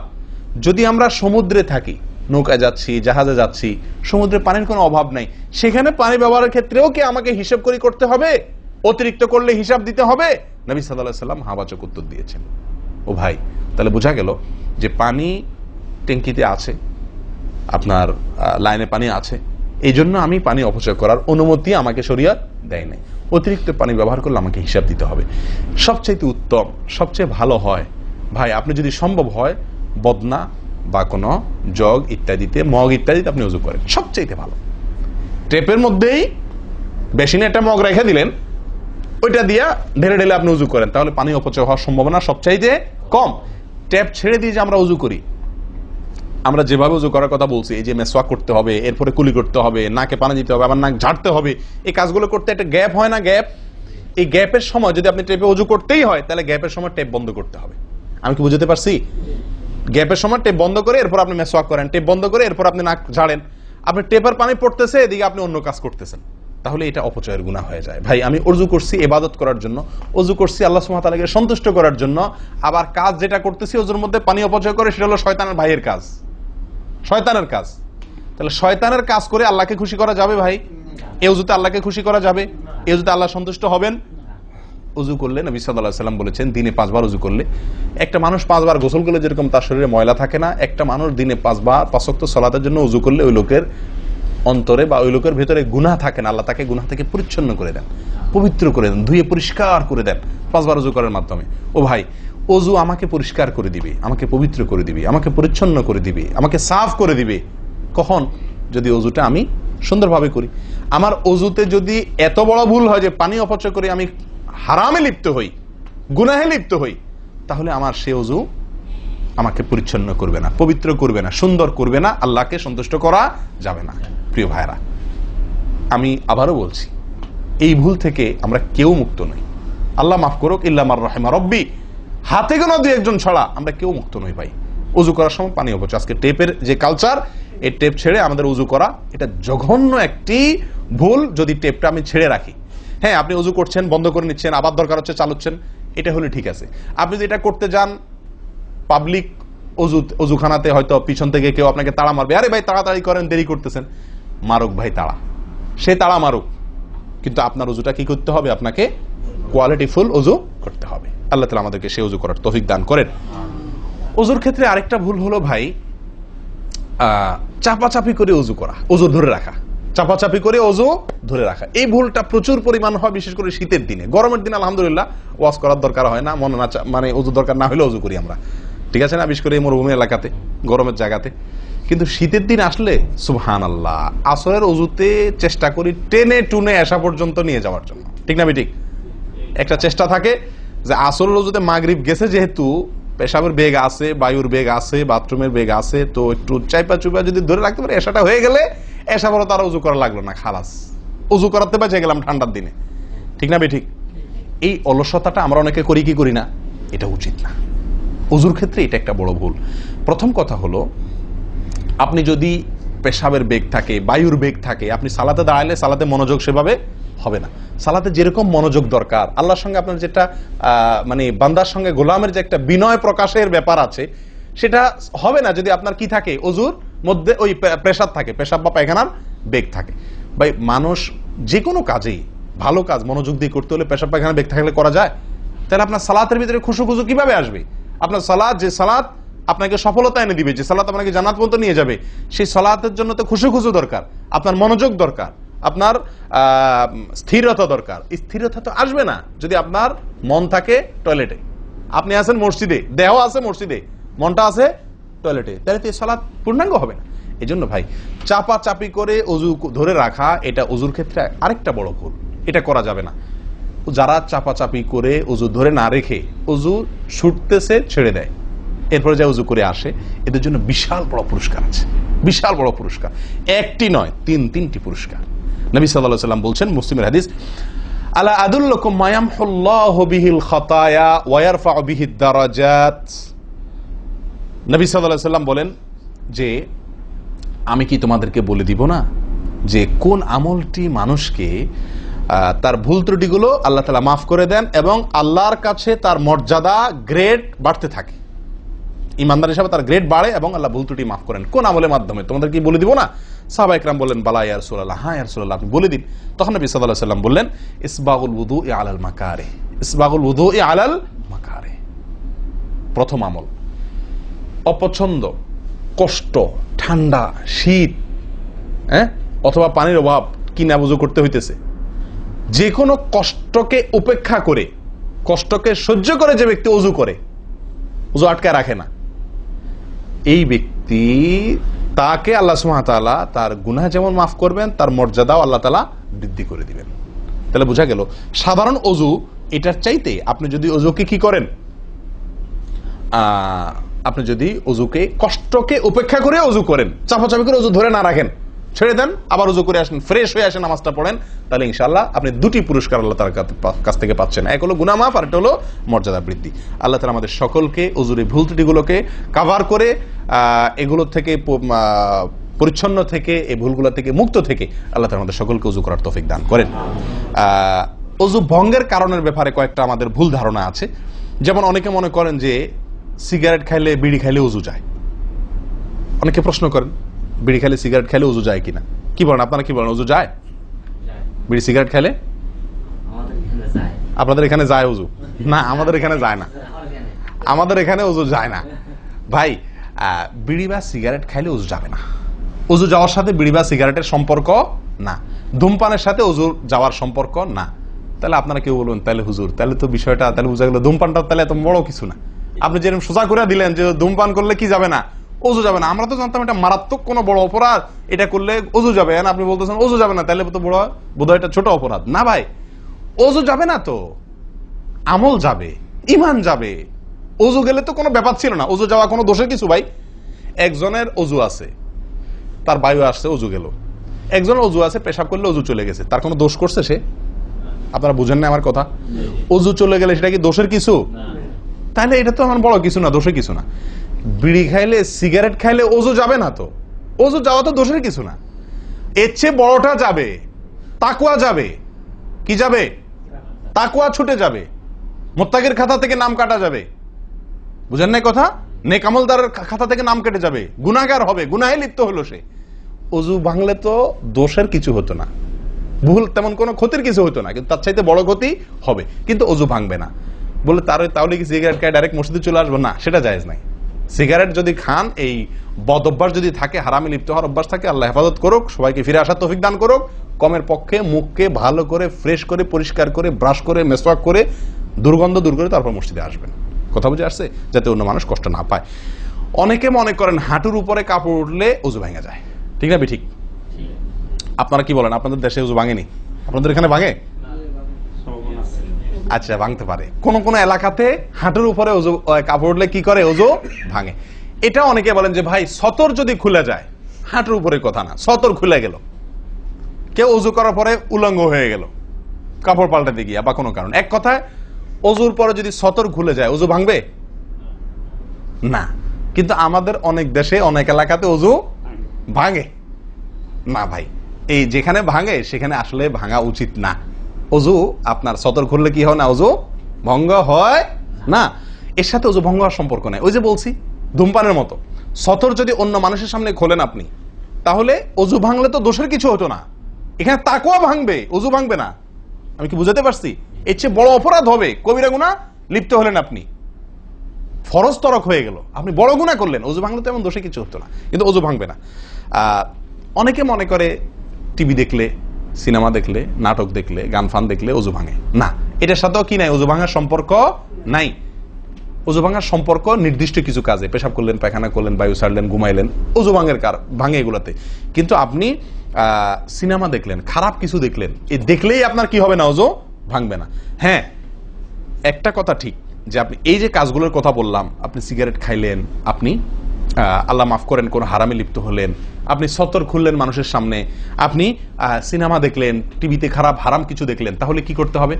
যদি আমরা সমুদ্রে থাকি, নৌকায় যাচ্ছি, জাহাজে যাচ্ছি, সমুদ্রে পানির কোনো অভাব নাই, সেখানে পানি ব্যবহারের ক্ষেত্রেও কি আমাকে হিসাব করে করতে হবে? অতিরিক্ত করলে হিসাব দিতে হবে? নবী সাল্লাল্লাহু আলাইহি ওয়াসাল্লাম হাবাচক উত্তর দিয়েছেন। ও ভাই, তাহলে বোঝা গেল যে পানি ট্যাঙ্কিতে আছে, আপনার লাইনে পানি আছে, এই জন্য আমি পানি অপচয় করার অনুমতি আমাকে শরীয়ত দেয় নাই। অতিরিক্ত পানি ব্যবহার করলে আমাকে হিসাব দিতে হবে। সবচেয়ে উত্তম, সবচেয়ে ভালো হয় ভাই, আপনি যদি সম্ভব হয় বদনা বা কোনো জগ ইত্যাদিতে, মগ ইত্যাদিতে আপনি ওযু করেন, সবচেয়ে ভালো। টেপের মধ্যেই বেসিনে একটা মগ রেখে দিলেন, ওইটা দিয়া ঢেলে ঢেলে আপনি ওযু করেন, তাহলে পানি অপচয় হওয়ার সম্ভাবনা সবচাইতে কম। ট্যাপ ছেড়ে দিয়ে যে আমরা ওযু করি, আমরা যেভাবে ওযু করার কথা বলছি, এই যে মেসওয়াক করতে হবে, এরপরে কুলি করতে হবে, নাকে পানি দিতে হবে, আবার নাক ঝাড়তে হবে, এই কাজগুলো করতে একটা গ্যাপ হয় না? গ্যাপ, এই গ্যাপের সময় যদি আপনি টেপে ওযু করতেই হয়, তাহলে গ্যাপের সময় টেপ বন্ধ করতে হবে। আমি কি বুঝতে পারছি? গ্যাপের সময় টেপ বন্ধ করে এরপর আপনি মেসওয়াক করেন, টেপ বন্ধ করে এরপর আপনি নাক ঝাড়েন। আপনি টেপের পানি পড়তেছে, এদিকে আপনি অন্য কাজ করতেছেন, তাহলে এটা অপচয়ের গুনাহ হয়ে যায়। ভাই আমি ওযু করছি ইবাদত করার জন্য, ওযু করছি আল্লাহ সুবহানাহু ওয়া তাআলাকে সন্তুষ্ট করার জন্য, আবার কাজ যেটা করতেছি ওযুর মধ্যে পানি অপচয় করে, সেটা হলো শয়তানের ভাইয়ের কাজ, শয়তানের কাজ। তাহলে শয়তানের কাজ করে আল্লাহকে খুশি করা যাবে ভাই? এই ওযুতে আল্লাহকে খুশি করা যাবে? এই ওযুতে আল্লাহ সন্তুষ্ট হবেন? ওযু করলে নবী সাল্লাল্লাহু আলাইহি ওয়াসাল্লাম বলেছেন, দিনে 5 বার ওযু করলে, একটা মানুষ 5 বার গোসল করলে যেরকম তার শরীরে ময়লা থাকে না, একটা মানুষ দিনে 5 বার 5 ওয়াক্ত সালাতের জন্য ওযু করলে ওই লোকের অন্তরে বা ওই লোকের ভেতরে গুনাহ থাকে না, আল্লাহ তাকে গুনাহ থেকে পরিচ্ছন্ন করে দেন, পবিত্র করে দেন, ধুয়ে পরিষ্কার করে দেন 5 বার ওযু করার মাধ্যমে। ও ভাই, ওযু আমাকে পরিষ্কার করে দিবে, আমাকে পবিত্র করে দিবে, আমাকে পরিচ্ছন্ন করে দিবে, আমাকে সাফ করে দিবে। কখন? যদি ওযুটা আমি সুন্দরভাবে করি। আমার অজুতে যদি এত বড় ভুল হয় যে পানি অপচয় করে আমি হারামে লিপ্ত হই, গুনাহে লিপ্ত হই, তাহলে আমার সে অজু আমাকে পরিচ্ছন্ন করবে না, পবিত্র করবে না, সুন্দর করবে না, আল্লাহকে সন্তুষ্ট করা যাবে না। প্রিয় ভাইরা, আমি আবারও বলছি, এই ভুল থেকে আমরা কেউ মুক্ত নই। আল্লাহ মাফ করুক, ইল্লা মার রাহিমা রব্বি, হাতে গোনা দুই একজন ছাড়া আমরা কেউ মুক্ত নই ভাই। উজু করার সময় পানি অপচয়, আজকে টেপের যে কালচার, এই টেপ ছেড়ে আমাদের উজু করা, এটা জঘন্য একটি ভুল। যদি টেপটা আমি ছেড়ে রাখি, হ্যাঁ আপনি উজু করছেন, বন্ধ করে নিচ্ছেন, আবার দরকার হচ্ছে চালাচ্ছেন, এটা হলে ঠিক আছে। আপনি যদি এটা করতে যান পাবলিক অজুখানাতে, হয়তো পিছন থেকে কেউ আপনাকে তাড়া মারবে, আরে ভাই তাড়াতাড়ি করেন, দেরি করতেছেন, মারুক ভাই তাড়া, সে তাড়া মারুক, কিন্তু আপনার উজুটা কি করতে হবে? আপনাকে কোয়ালিটিফুল উজু করতে হবে। আল্লাহ তাআলা আমাদেরকে সেই উজু করার তৌফিক দান করেন। উজুর ক্ষেত্রে আরেকটা ভুল হলো ভাই, চাপাচাপি করে উজু করা, উজু ধরে রাখা, চাপাচাপি করে উজু ধরে রাখা, এই ভুলটা প্রচুর পরিমাণ হয়, বিশেষ করে শীতের দিনে। গরমের দিনে আলহামদুলিল্লাহ ওয়াজ করার দরকার হয় না, মনে না মানে উজু দরকার না হলে উজু করি আমরা, ঠিক আছে না, বিশেষ করে এই মরুভূমি এলাকাতে, গরমের জায়গাতে। কিন্তু শীতের দিন আসলে সুবহানাল্লাহ, আসরের উজুতে চেষ্টা করি টেনে টুনে আসা পর্যন্ত নিয়ে যাওয়ার জন্য, ঠিক না ঠিক? একটা চেষ্টা থাকে যে আসরের উজুতে মাগরিব গেছে, যেহেতু পেশাবের বেগ আছে, বায়ুর বেগ আছে, বাথরুমের বেগ আছে, তো একটু চাইপা চুপা যদি ধরে রাখতে পারি, এসাটা হয়ে গেলে এসা বড় তারা উজু করা লাগলো না, খালাস, উজু করাতে বেঁচে গেলাম ঠান্ডার দিনে, ঠিক না ঠিক? এই অলসতাটা আমরা অনেকে করি কি করি না, এটা উচিত না। উজুর ক্ষেত্রে এটা একটা বড় ভুল। প্রথম কথা হলো, আপনি যদি পেশাবের বেগ থাকে, বায়ুর বেগ থাকে, আপনি সালাতে দাঁড়ালে সালাতে মনোযোগ সেভাবে হবে না। সালাতে যেরকম মনোযোগ দরকার, আল্লাহর সঙ্গে আপনার যেটা মানে বান্দার সঙ্গে গোলামের যে একটা বিনয় প্রকাশের ব্যাপার আছে, সেটা হবে না যদি আপনার কি থাকে, অজুর মধ্যে ওই প্রেসার থাকে, পেশাব বা পায়খানার বেগ থাকে। ভাই মানুষ যে কোনো কাজেই, ভালো কাজ মনোযোগ দিয়ে করতে হলে পেশাব পায়খানার বেগ থাকলে করা যায়? তাহলে আপনার সালাতের ভিতরে খুশু খুশু কিভাবে আসবে? আপনার সালাত, যে সালাত আপনাকে সফলতা এনে দিবে, যে সালাত আপনাকে জান্নাত পর্যন্ত নিয়ে যাবে, সেই সালাতের জন্য তো খুশু খুশু দরকার, আপনার মনোযোগ দরকার, আপনার স্থিরতা দরকার। স্থিরতা তো আসবে না যদি আপনার মন থাকে টয়লেটে, আপনি আছেন মসজিদে, দেহ আছে মসজিদে, মনটা আছে টয়লেটে, তাহলে তো সালাত পূর্ণাঙ্গ হবে না। এই জন্য ভাই চাপা চাপি করে অজু ধরে রাখা, এটা অজুর ক্ষেত্রে আরেকটা বড় ভুল, এটা করা যাবে না। যারা চাপাচাপি করে অজু ধরে না রেখে অজু ছুটতেছে, ছেড়ে দেয়, এরপরে যা উজু করে আসে, এদের জন্য বিশাল বড় পুরস্কার আছে, বিশাল বড় পুরস্কার, একটি নয়, তিনটি পুরস্কার। নবী সাল্লাল্লাহু আলাইহি ওয়াসাল্লাম বলছেন, মুসলিমের হাদিস, আলা আদুল্লুকুম মা ইয়ামহুল্লাহু বিহিল খাতায়া ওয়া ইয়ারফাউ বিহিদ দারাজাত। নবী সাল্লাল্লাহু আলাইহি ওয়াসাল্লাম বলেন যে, আমি কি তোমাদেরকে বলে দিব না যে কোন আমলটি মানুষকে তার ভুল ত্রুটিগুলো আল্লাহ তাআলা মাফ করে দেন এবং আল্লাহর কাছে তার মর্যাদা, গ্রেড বাড়তে থাকে, ইমানদার হিসাবে তার গ্রেড বাড়ে এবং আল্লাহ ভুল ত্রুটি মাফ করেন। কোন আমলের মাধ্যমে? তোমাদের কি বলে দিব না? সাহাবা ইকরাম বললেন, বালা ইয়া রাসূলুল্লাহ, হ্যাঁ ইয়া রাসূলুল্লাহ, আপনি বলে দিন। তখন নবী সাল্লাল্লাহু আলাইহি ওয়াসাল্লাম বললেন, ইসবাগুল wudu'i আলাল মাকারিহ, ইসবাগুল wudu'i আলাল মাকারিহ। প্রথম আমল, অপছন্দ, কষ্ট, ঠান্ডা, শীত, অথবা পানির অভাব, কিনা বুঝু করতে হইতেছে, যে কোনো কষ্টকে উপেক্ষা করে, কষ্টকে সহ্য করে যে ব্যক্তি ওযু করে, ওযু আটকায় রাখে না, এই ব্যক্তি, তাকে আল্লাহ সুবহানাহু ওয়া তাআলা তার গুনাহ যেমন মাফ করবেন, তার মর্যাদাও আল্লাহ তাআলা বৃদ্ধি করে দিবেন। তাহলে বোঝা গেল, সাধারণ ওযু এটার চাইতে আপনি যদি ওযুকে কি করেন, আপনি যদি ওযুকে, কষ্টকে উপেক্ষা করে ওযু করেন, চাপাচাপি করে ওযু ধরে না রাখেন, ছেড়ে দেন, আবার ওযু করে আসেন, ফ্রেশ হয়ে আসেন, নামাজটা পড়েন, তাহলে ইনশাআল্লাহ আপনি দুটি পুরস্কার আল্লাহ তাআলার কাছ থেকে পাচ্ছেন। এক হলো গুনাহ মাফ, আর একটা হলো মর্যাদা বৃদ্ধি। আল্লাহ তাআলা আমাদের সকলকে ওযুর ভুল ত্রুটিগুলোকে কভার করে এগুলো থেকে পরিচ্ছন্ন থেকে, এই ভুলগুলো থেকে মুক্ত থেকে আল্লাহ তাআলা আমাদের সকলকে ওযু করার তৌফিক দান করেন। ওযু ভঙ্গের কারণের ব্যাপারে কয়েকটা আমাদের ভুল ধারণা আছে। যেমন অনেকে মনে করেন যে সিগারেট খাইলে, বিড়ি খাইলে ওযু যায়। অনেকে প্রশ্ন করেন, বিড়ি খাইলে, সিগারেট খাইলে ওযু যায় কিনা? কি বলেন আপনারা, কি বলেন, ওযু যায়? বিড়ি সিগারেট খাইলে? আপনাদের এখানে যায় ওযু? না, আমাদের এখানে যায় না, আমাদের এখানে ওযু যায় না ভাই। বিড়ি বা সিগারেট খাইলে ওযু যাবে না। ওযু যাওয়ার সাথে বিড়ি বা সিগারেটের সম্পর্ক না, ধূমপানের সাথে ওযু যাওয়ার সম্পর্ক না। তাহলে আপনারা কেউ বলবেন, তাহলে হুজুর, তাহলে তো বিষয়টা, তাহলে বুঝা গেল ধূমপানটা তাহলে এত বড় কিছু না। আপনি যেরকম সোজা করে দিলেন যে ধূমপান করলে কি যাবে না, ওযু যাবে না। আমরা তো জানতাম এটা মারাত্মক কোনো বড় অপরাধ, এটা করলে ওযু যাবে, আপনি বলতেছেন ওযু যাবে না, তাহলে তো বোধহয় এটা ছোট অপরাধ। না ভাই, ওযু যাবে না তো আমল যাবে, ঈমান যাবে। ওযু গেলে তো কোনো ব্যাপার ছিল না, ওযু যাওয়া কোনো দোষের কিছু ভাই। একজনের ওযু আছে, তার বায়ু আসছে, ওযু গেল। একজনের ওযু আছে, পেশাব করলে ওযু চলে গেছে, তার কোনো দোষ করছে সে? আপনারা বুঝেন না আমার কথা? ওযু চলে গেলে সেটা কি দোষের কিছু? তাহলে এটা তো আমার বড় কিছু না, দোষের কিছু না। বিড়ি খাইলে, সিগারেট খাইলে ওযু যাবে না তো, ওযু যাওয়া তো দোষের কিছু না। এর চেয়ে বড়টা যাবে, তাকওয়া যাবে। কি যাবে? তাকওয়া ছুটে যাবে, মুত্তাকির খাতা থেকে নাম কাটা যাবে। বুঝেন না কথা? নেক আমলদারের খাতা থেকে নাম কেটে যাবে, গুনাহগার হবে, গুনাহে লিপ্ত হলো সে। ওযু ভাঙলে তো দোষের কিছু হতো না, ভুল তেমন কোনো ক্ষতির কিছু হতো না, কিন্তু তার চাইতে বড় ক্ষতি হবে। কিন্তু ওযু ভাঙবে না বলে তাহলে কি সিগারেট খায় ডাইরেক্ট মসজিদে চলে আসবো? না, সেটা জায়েজ নাই। সিগারেট যদি খান, এই বদ অভ্যাস যদি থাকে, হারামে লিপ্ত হওয়ার অভ্যাস থাকে, আল্লাহ হেফাজত করুক, সবাইকে ফিরে আসার তৌফিক দান করুক। কমের পক্ষে মুখকে ভালো করে ফ্রেশ করে পরিষ্কার করে ব্রাশ করে মেসওয়াক করে দুর্গন্ধ দূর করে তারপর মসজিদে আসবেন। কথা বুঝে আসছে? যাতে অন্য মানুষ কষ্ট না পায়। অনেকে মনে করেন হাঁটুর উপরে কাপড় উঠলে ওযু ভেঙে যায়, ঠিক না? ঠিক। আপনারা কি বলেন? আপনাদের দেশে ওযু ভাঙেনি? আপনাদের এখানে ভাঙে? আচ্ছা, ভাঙতে পারে। কোন কোন এলাকাতে হাঁটুর উপরে ওযু কাপড় উঠলে কি করে? ওযু ভাঙে। এটা অনেকে বলেন যে ভাই সতর যদি খুলে যায়, হাঁটুর উপরে কথা না, সতর খুলে গেল, কেউ ওযু করার পরে উলঙ্গ হয়ে গেল কাপড় পাল্টাতে গিয়া বা কোনো কারণ, এক কথায় ওযুর পরে যদি সতর খুলে যায় ওযু ভাঙবে না। কিন্তু আমাদের অনেক দেশে অনেক এলাকাতে ওযু ভাঙে না ভাই। এই যেখানে ভাঙে সেখানে আসলে ভাঙা উচিত না। ওযু আপনার সতর খুললে কি হয় না? ওযু ভঙ্গ হয় না। এর সাথে ওযু ভঙ্গ হওয়ার সম্পর্ক নেই। ওই যে বলছি ধূমপানের মতো, সতর যদি অন্য মানুষের সামনে খোলেন আপনি, তাহলে ওযু ভাঙলে তো দোষের কিছু হতো না। এখানে তাকওয়া ভাঙবে, ওযু ভাঙবে না। আমি কি বুঝাতে পারছি? এর চেয়ে বড় অপরাধ হবে, কবিরা গুনাহ লিপ্ত হলেন আপনি, ফরজ তরক হয়ে গেল, আপনি বড় গুনাহ করলেন। ওযু ভাঙলে তো এমন দোষে কিছু হতো না, কিন্তু ওযু ভাঙবে না। অনেকে মনে করে টিভি দেখলে, সিনেমা দেখলে, নাটক দেখলে, গান ফান দেখলে ওযু ভাঙে না। এটার সাথেও কি নাই? ওযু ভাঙার সম্পর্ক নাই। ওযু ভাঙার সম্পর্ক নির্দিষ্ট কিছু কাজে, পেশাব করলেন, পায়খানা করলেন, বায়ু ছাড়লেন, ঘুমাইলেন, ওযু ভাঙে এগুলাতে। কিন্তু আপনি সিনেমা দেখলেন, খারাপ কিছু দেখলেন, এই দেখলেই আপনার কি হবে না? ওযু ভাঙবে না। হ্যাঁ, একটা কথা ঠিক যে আপনি এই যে কাজগুলোর কথা বললাম, আপনি সিগারেট খাইলেন, আপনি আল্লাহ মাফ করেন কোন হারামে লিপ্ত হলেন, আপনি সতর খুললেন মানুষের সামনে, আপনি সিনেমা দেখলেন, টিভিতে খারাপ হারাম কিছু দেখলেন, তাহলে কি করতে হবে?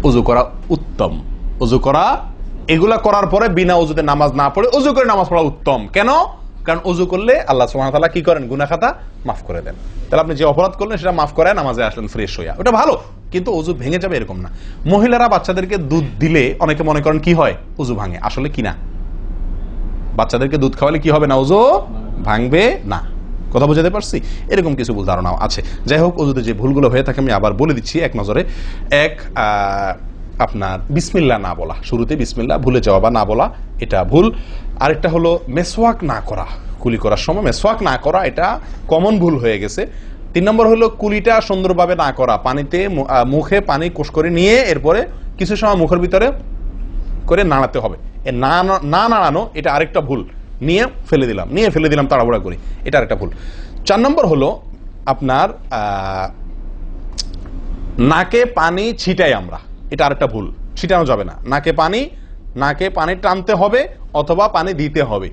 ওযু করা উত্তম। ওযু করা, এগুলা করার পরে বিনা ওযুতে নামাজ না পড়ে ওযু করে নামাজ পড়া উত্তম। কেন? কারণ ওযু করলে আল্লাহ সুবহানাহু ওয়া তাআলা কি করেন? গুনাহ খাতা মাফ করে দেন। তাহলে আপনি যে অপরাধ করলেন সেটা মাফ করে নামাজে আসলেন ফ্রেশ হইয়া, ওটা ভালো। কিন্তু ওযু ভেঙে যাবে এরকম না। মহিলারা বাচ্চাদেরকে দুধ দিলে অনেকে মনে করেন কি হয়? ওযু ভাঙে। আসলে কি না, বাচ্চাদেরকে দুধ খাওয়ালে কি হবে না? ওযু ভাঙবে না। কথা বুঝাতে পারছি? এরকম কিছু ভুল ধারণাও আছে। যাই হোক, ওযুতে যে ভুলগুলো হয়ে থাকে আমি আবার বলে দিচ্ছি এক নজরে। এক, আপনার বিসমিল্লাহ না বলা, শুরুতে বিসমিল্লাহ ভুলে যাওয়া বা না বলা, এটা ভুল। আরেকটা হলো মেসওয়াক না করা, কুলি করার সময় মেসওয়াক না করা, এটা কমন ভুল হয়ে গেছে। 3 নম্বর হলো কুলিটা সুন্দরভাবে না করা, পানিতে মুখে পানি কোষ করে নিয়ে এরপরে কিছু সময় মুখের ভিতরে করে নাড়াতে হবে। না নাড়ানো, এটা আরেকটা ভুল। নিয়ে ফেলে দিলাম তাড়াহুড়া করে, এটা আরেকটা ভুল। 4 নম্বর হলো আপনার নাকে পানি ছিটাই আমরা, এটা আরেকটা ভুল। ছিটানো যাবে না নাকে পানি টানতে হবে অথবা পানি দিতে হবে,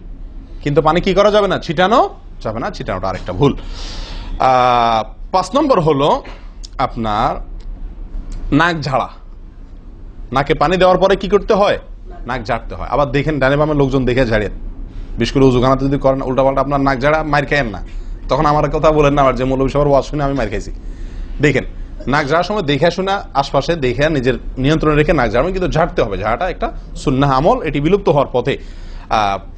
কিন্তু পানি কি করা যাবে না? ছিটানো যাবে না, ছিটানোটা আরেকটা ভুল। 5 নম্বর হলো আপনার নাক ঝাড়া। নাকে পানি দেওয়ার পরে কি করতে হয়? নাক ঝাড়তে হয়। আবার দেখেন ডানে বামে লোকজন দেখে ঝাড়েন, বিশেষ করে উজুখানাতে যদি করেন উল্টাপাল্টা আপনার নাক ঝাড়া, মার খায়েন না। তখন আমার কথা বলেন না, আমার যে মৌলভী সবার ওয়াজ শুনে আমি মার খাইছি। দেখেন নাক ঝাড়ার সময় দেখে শোনা, আশপাশে দেখে নিজের নিয়ন্ত্রণে রেখে নাক ঝাড়বেন, কিন্তু ঝাড়তে হবে। ঝাড়াটা একটা সুন্নাহ আমল, এটি বিলুপ্ত হওয়ার পথে।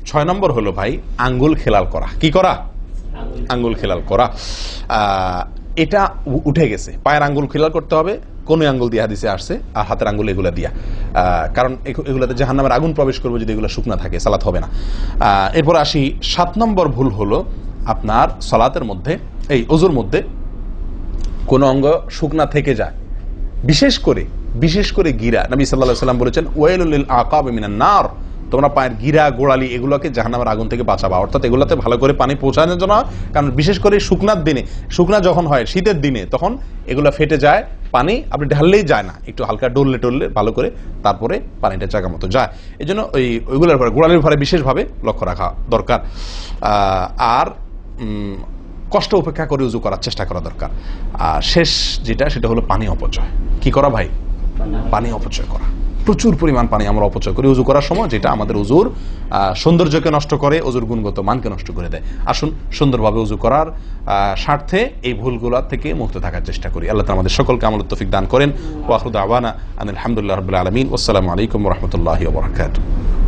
6 নম্বর হলো ভাই আঙ্গুল খেলাল করা। কি করা? আঙ্গুল খেলাল করা। এটা উঠে গেছে। পায়ের আঙ্গুল খেলাল করতে হবে, কোন আঙ্গুল দিয়ে হাদিসে আসছে, আর হাতের আঙ্গুল এগুলা দিয়া, কারণ এগুলাতে জাহান্নামের আগুন প্রবেশ করবে যদি এগুলো শুকনা থাকে, সালাত হবে না। এরপর আসি 7 নম্বর ভুল হলো আপনার সালাতের মধ্যে, এই ওযুর মধ্যে কোন অঙ্গ শুকনা থেকে যায়, বিশেষ করে গিরা। নবী সাল্লাল্লাহু আলাইহি ওয়াসাল্লাম বলেছেন ওয়াইলুল লিল আকাব মিনান নার, তোমরা পায়ের গিরা গোড়ালি এগুলোকে জাহান্নামের আগুন থেকে বাঁচাবা, অর্থাৎ এগুলোতে ভালো করে পানি পৌঁছানোর জন্য। কারণ বিশেষ করে শুকনার দিনে, শুকনা যখন হয় শীতের দিনে, তখন এগুলো ফেটে যায়, পানি আপনি ঢাললেই যায় না, একটু হালকা ডললে টললে ভালো করে তারপরে পানিটা জায়গা মতো যায়। এই জন্য ওইগুলোর পরে গোড়ালির পরে বিশেষভাবে লক্ষ্য রাখা দরকার। আর কষ্ট উপেক্ষা করে উজু করার চেষ্টা করা দরকার। আর শেষ যেটা, সেটা হলো পানি অপচয়। কি করা ভাই? পানি অপচয় করা। প্রচুর পরিমাণ পানি আমরা অপচয় করি উজু করার সময়, যেটা আমাদের উজুর সৌন্দর্যকে নষ্ট করে, উজুর গুণগত মানকে নষ্ট করে দেয়। আসুন সুন্দরভাবে উজু করার স্বার্থে এই ভুলগুলা থেকে মুক্ত থাকার চেষ্টা করি। আল্লাহ তাআলা আমাদের সকলকে আমলের তৌফিক দান করেন। ওয়া আখিরু দাওয়ানা আনিল হামদুলিল্লাহি রাব্বিল আলামিন। ওয়াসসালামু আলাইকুম ওয়া রাহমাতুল্লাহি ওয়া বারাকাতুহু।